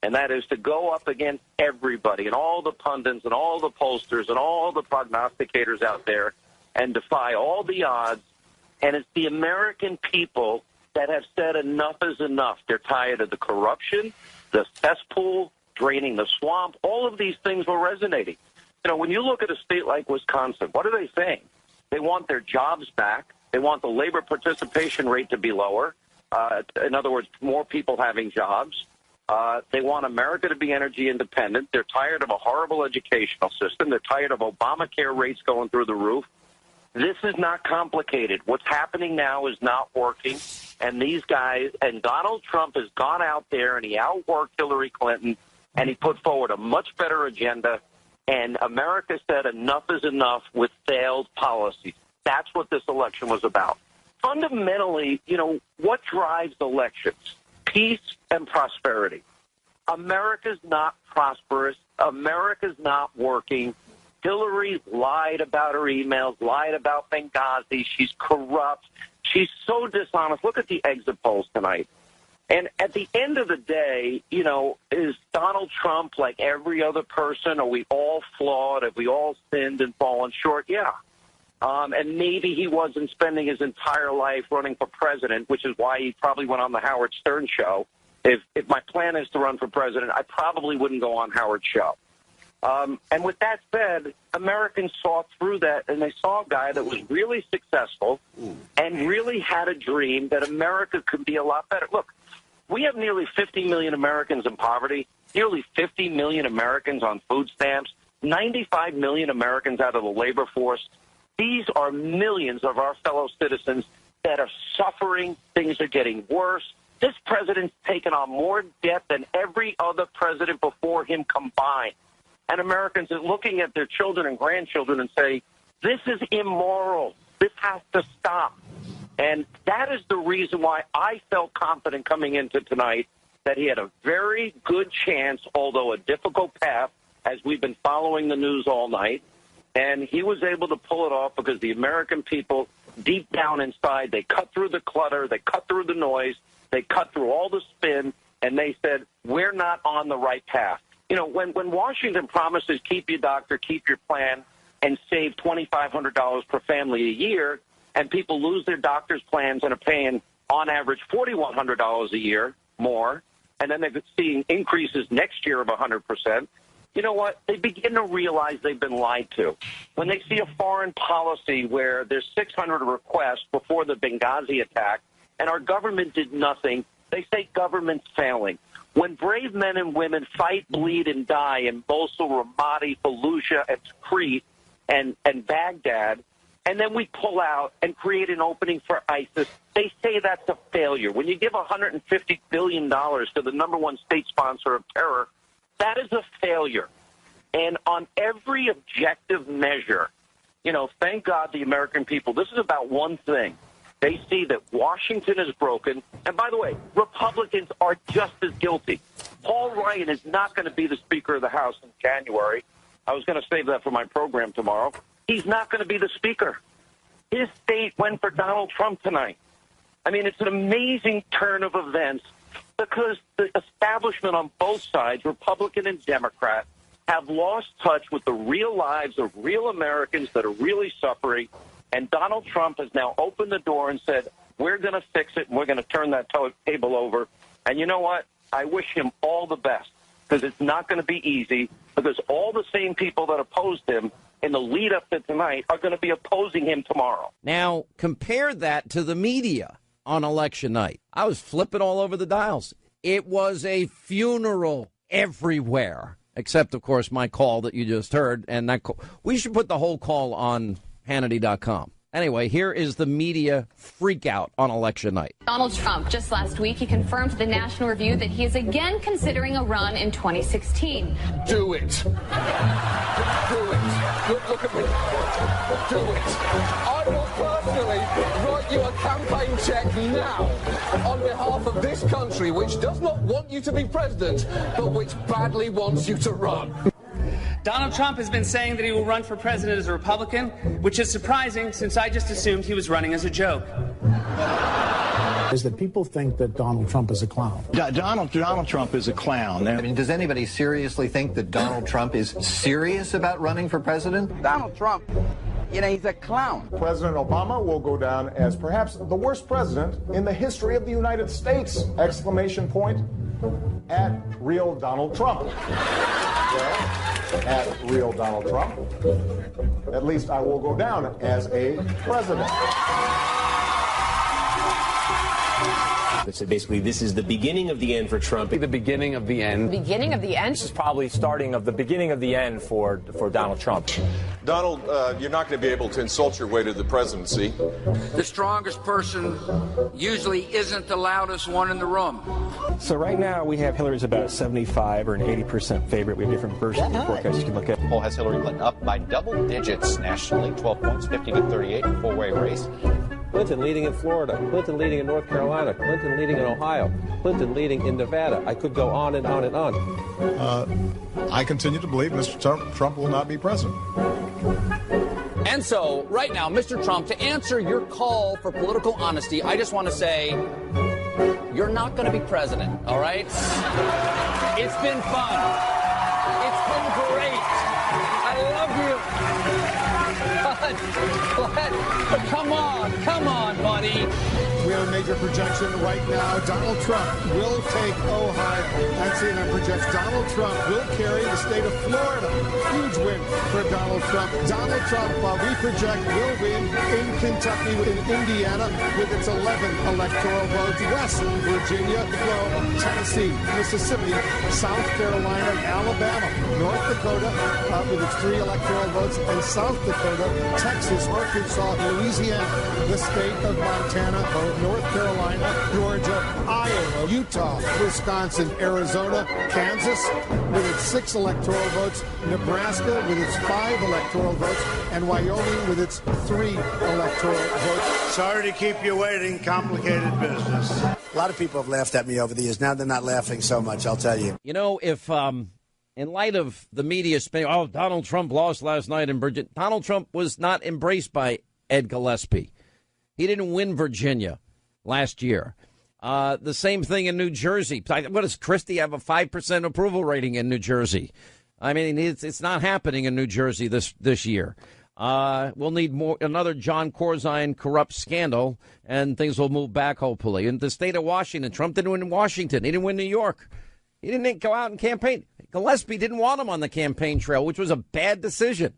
And that is to go up against everybody and all the pundits and all the pollsters and all the prognosticators out there and defy all the odds. And it's the American people that have said enough is enough. They're tired of the corruption, the cesspool, draining the swamp. All of these things were resonating. When you look at a state like Wisconsin, what are they saying? They want their jobs back. They want the labor participation rate to be lower. In other words, more people having jobs. They want America to be energy independent. They're tired of a horrible educational system. They're tired of Obamacare rates going through the roof. This is not complicated. What's happening now is not working. And these guys, and Donald Trump has gone out there and he outworked Hillary Clinton and he put forward a much better agenda. And America said enough is enough with failed policies. That's what this election was about. Fundamentally, what drives elections? Peace and prosperity. America's not prosperous. America's not working. Hillary lied about her emails, lied about Benghazi. She's corrupt. She's so dishonest. Look at the exit polls tonight. And at the end of the day, you know, is Donald Trump like every other person? Are we all flawed? Have we all sinned and fallen short? Yeah. And maybe he wasn't spending his entire life running for president, which is why he probably went on the Howard Stern show. If my plan is to run for president, I probably wouldn't go on Howard's show. And with that said, Americans saw through that, and they saw a guy that was really successful and really had a dream that America could be a lot better. Look, we have nearly 50 million Americans in poverty, nearly 50 million Americans on food stamps, 95 million Americans out of the labor force. These are millions of our fellow citizens that are suffering. Things are getting worse. This president's taken on more debt than every other president before him combined. And Americans are looking at their children and grandchildren and say, this is immoral. This has to stop. And that is the reason why I felt confident coming into tonight that he had a very good chance, although a difficult path, as we've been following the news all night. And he was able to pull it off because the American people, deep down inside, they cut through the clutter, they cut through the noise, they cut through all the spin, and they said, we're not on the right path. You know, when Washington promises keep your doctor, keep your plan, and save $2,500 per family a year, and people lose their doctor's plans and are paying, on average, $4,100 a year more, and then they're seeing increases next year of 100%, you know what? They begin to realize they've been lied to. When they see a foreign policy where there's 600 requests before the Benghazi attack, and our government did nothing, they say government's failing. When brave men and women fight, bleed, and die in Mosul, Ramadi, Fallujah, and Tikrit, and Baghdad, and then we pull out and create an opening for ISIS, they say that's a failure. When you give $150 billion to the number one state sponsor of terror, that is a failure. And on every objective measure, you know, thank God the American people, this is about one thing. They see that Washington is broken. And by the way, Republicans are just as guilty. Paul Ryan is not going to be the Speaker of the House in January. I was going to save that for my program tomorrow. He's not going to be the Speaker. His state went for Donald Trump tonight. I mean, it's an amazing turn of events because the establishment on both sides, Republican and Democrat, have lost touch with the real lives of real Americans that are really suffering. And Donald Trump has now opened the door and said, we're going to fix it, and we're going to turn that table over. And you know what? I wish him all the best, because it's not going to be easy, because all the same people that opposed him in the lead-up to tonight are going to be opposing him tomorrow.
Now, compare that to the media on election night. I was flipping all over the dials. It was a funeral everywhere, except, of course, my call that you just heard. And that we should put the whole call on Hannity.com. Anyway, here is the media freakout on election night.
Donald Trump, just last week, he confirmed to the National Review that he is again considering a run in 2016.
Do it. Do it. Look at me. Do it. I will personally write you a campaign check now on behalf of this country, which does not want you to be president, but which badly wants you to run.
Donald Trump has been saying that he will run for president as a Republican, which is surprising since I just assumed he was running as a joke.
Is that people think that Donald Trump is a clown.
Donald Trump is a clown. I mean, does anybody seriously think that Donald Trump is serious about running for president?
Donald Trump, you know, he's a clown.
President Obama will go down as perhaps the worst president in the history of the United States! Exclamation point at real Donald Trump. Well, at real Donald Trump, at least I will go down as a president.
So basically, this is the beginning of the end for Trump.
The beginning of the end.
Beginning of the end?
This is probably starting of the beginning of the end for Donald Trump.
Donald, you're not going to be able to insult your way to the presidency.
The strongest person usually isn't the loudest one in the room.
So right now we have Hillary's about a 75 or an 80% favorite. We have different versions of the forecast you can look at.
Poll has Hillary Clinton up by double digits nationally, 12 points, 50 to 38, four-way race.
Clinton leading in Florida, Clinton leading in North Carolina, Clinton leading in Ohio, Clinton leading in Nevada. I could go on and on and on.
I continue to believe Mr. Trump will not be president.
And so, right now, Mr. Trump, to answer your call for political honesty, I just want to say, you're not going to be president, all right? It's been fun. It's been great. I love you. But come on, buddy.
We have a major projection right now. Donald Trump will take Ohio. And CNN projects Donald Trump will carry the state of Florida. Huge win for Donald Trump. Donald Trump, we project, will win in Kentucky, in Indiana, with its 11 electoral votes. West Virginia, Oklahoma, Tennessee, Mississippi, South Carolina, Alabama, North Dakota, with its 3 electoral votes, and South Dakota, Texas, Arkansas, Louisiana, the state of Montana, North Carolina, Georgia, Iowa, Utah, Wisconsin, Arizona, Kansas with its 6 electoral votes, Nebraska with its 5 electoral votes, and Wyoming with its 3 electoral votes.
Sorry to keep you waiting. Complicated business. A lot of people have laughed at me over the years. Now they're not laughing so much, I'll tell you.
You know, if in light of the media spinning, Donald Trump lost last night in Virginia. Donald Trump was not embraced by Ed Gillespie. He didn't win Virginia last year. The same thing in New Jersey. What does Christie have a 5% approval rating in New Jersey? I mean, it's not happening in New Jersey this year. We'll need another John Corzine corrupt scandal, and things will move back, hopefully. In the state of Washington, Trump didn't win Washington. He didn't win New York. He didn't go out and campaign. Gillespie didn't want him on the campaign trail, which was a bad decision.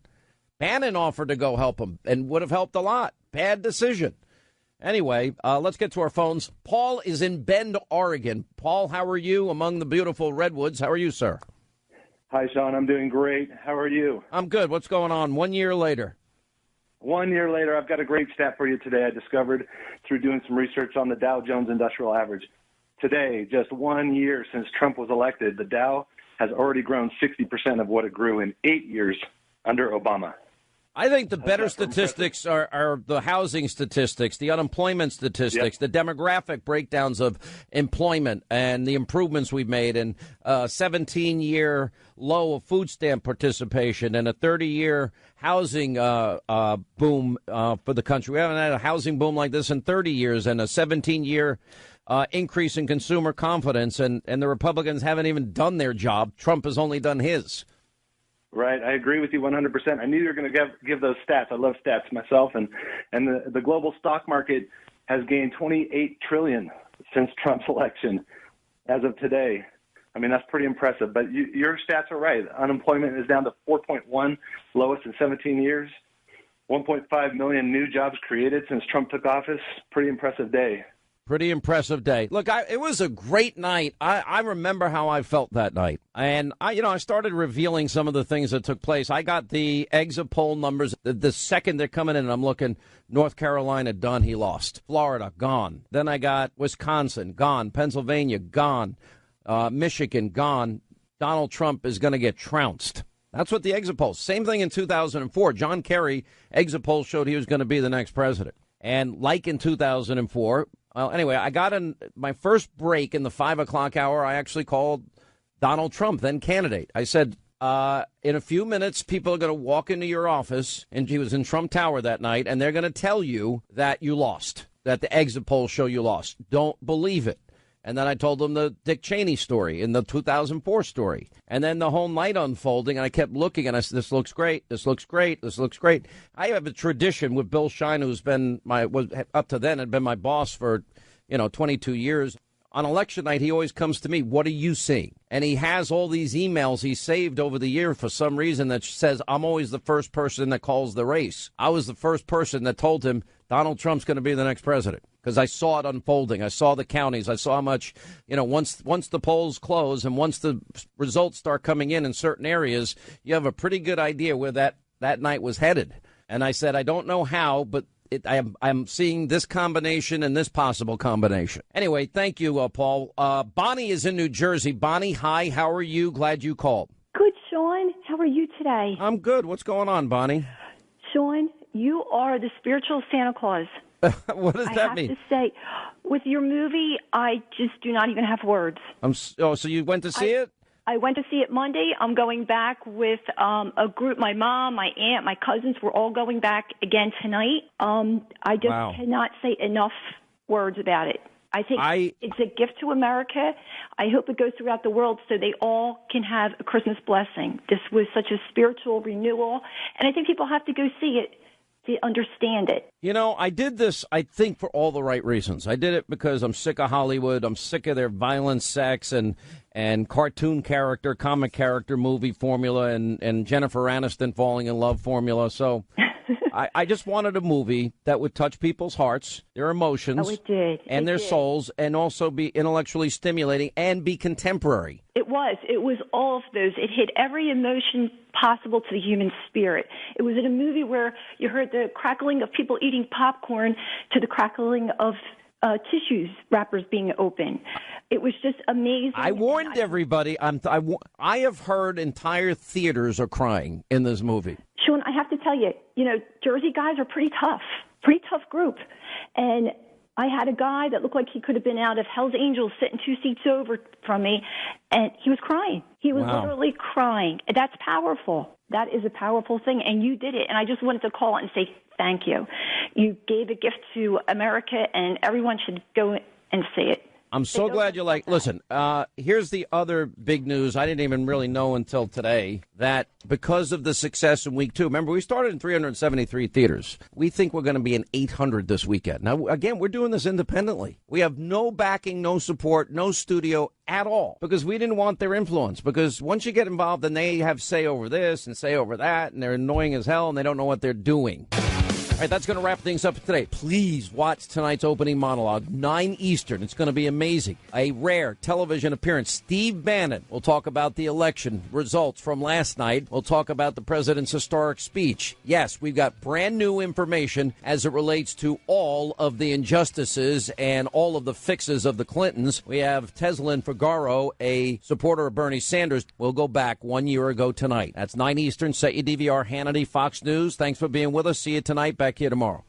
Bannon offered to go help him and would have helped a lot. Bad decision. Anyway, let's get to our phones. Paul is in Bend, Oregon. Paul, how are you among the beautiful redwoods? How are you, sir?
Hi, Sean. I'm doing great. How are you?
I'm good. What's going on 1 year later?
1 year later, I've got a great stat for you today. I discovered through doing some research on the Dow Jones Industrial Average. Today, just 1 year since Trump was elected, the Dow has already grown 60% of what it grew in 8 years under Obama.
I think the better statistics are the housing statistics, the unemployment statistics, the demographic breakdowns of employment and the improvements we've made, and a 17-year low of food stamp participation and a 30-year housing boom for the country. We haven't had a housing boom like this in 30 years, and a 17-year increase in consumer confidence, and the Republicans haven't even done their job. Trump has only done his.
Right. I agree with you 100%. I knew you were going to give those stats. I love stats myself. And the global stock market has gained $28 trillion since Trump's election as of today. I mean, that's pretty impressive. But your stats are right. Unemployment is down to 4.1, lowest in 17 years. 1.5 million new jobs created since Trump took office. Pretty impressive day.
Pretty impressive day. Look, it was a great night. I remember how I felt that night. And, I started revealing some of the things that took place. I got the exit poll numbers. The second they're coming in, and I'm looking, North Carolina, done, he lost. Florida, gone. Then I got Wisconsin, gone. Pennsylvania, gone. Michigan, gone. Donald Trump is going to get trounced. That's what the exit polls. Same thing in 2004. John Kerry, exit polls showed he was going to be the next president. And like in 2004, anyway, I got in my first break in the 5 o'clock hour. I actually called Donald Trump, then candidate. I said, in a few minutes, people are going to walk into your office, and he was in Trump Tower that night, and they're going to tell you that you lost, that the exit polls show you lost. Don't believe it. And then I told them the Dick Cheney story and the 2004 story. And then the whole night unfolding, and I kept looking, and I said, this looks great, this looks great, this looks great. I have a tradition with Bill Shine, who's been up to then had been my boss for, 22 years. On election night, he always comes to me, what are you seeing? And he has all these emails he saved over the year for some reason that says, I'm always the first person that calls the race. I was the first person that told him Donald Trump's going to be the next president because I saw it unfolding. I saw the counties. I saw how much, once the polls close and once the results start coming in certain areas, you have a pretty good idea where that night was headed. And I said, I don't know how, but I'm seeing this combination and this possible combination. Anyway, thank you, Paul. Bonnie is in New Jersey. Bonnie, hi. How are you? Glad you called.
Good, Sean. How are you today?
I'm good. What's going on, Bonnie?
Sean, you are the spiritual Santa Claus.
What does that mean?
I have to say, with your movie, I just do not even have words.
So you went to see it?
I went to see it Monday. I'm going back with a group. My mom, my aunt, my cousins, we're all going back again tonight. I just cannot say enough words about it. I think it's a gift to America. I hope it goes throughout the world so they all can have a Christmas blessing. This was such a spiritual renewal, and I think people have to go see it to understand it.
You know, I did this, I think, for all the right reasons. I did it because I'm sick of Hollywood. I'm sick of their violence, sex, and cartoon character, comic character movie formula, and Jennifer Aniston falling in love formula. So I just wanted a movie that would touch people's hearts, their emotions, and their souls, and also be intellectually stimulating and be contemporary.
It was. It was all of those. It hit every emotion possible to the human spirit. It was in a movie where you heard the crackling of people eating popcorn to the crackling of tissues wrappers being open. It was just amazing.
I warned everybody. I have heard entire theaters are crying in this movie.
Sean, I have to tell you, Jersey guys are pretty tough group. And I had a guy that looked like he could have been out of Hell's Angels sitting 2 seats over from me, and he was crying. He was literally crying. That's powerful. That is a powerful thing, and you did it. And I just wanted to call and say thank you. You gave a gift to America, and everyone should go and see it.
I'm so glad you like. Listen, here's the other big news. I didn't even really know until today that because of the success in week 2, remember, we started in 373 theaters. We think we're going to be in 800 this weekend. Now, again, we're doing this independently. We have no backing, no support, no studio at all because we didn't want their influence. Because once you get involved, then they have say over this and say over that, and they're annoying as hell, and they don't know what they're doing. All right, that's going to wrap things up today. Please watch tonight's opening monologue, 9 Eastern. It's going to be amazing. A rare television appearance. Steve Bannon will talk about the election results from last night. We'll talk about the president's historic speech. Yes, we've got brand new information as it relates to all of the injustices and all of the fixes of the Clintons. We have Teslin Figaro, a supporter of Bernie Sanders. We'll go back 1 year ago tonight. That's 9 Eastern. Set your DVR, Hannity, Fox News. Thanks for being with us. See you tonight. Back here tomorrow.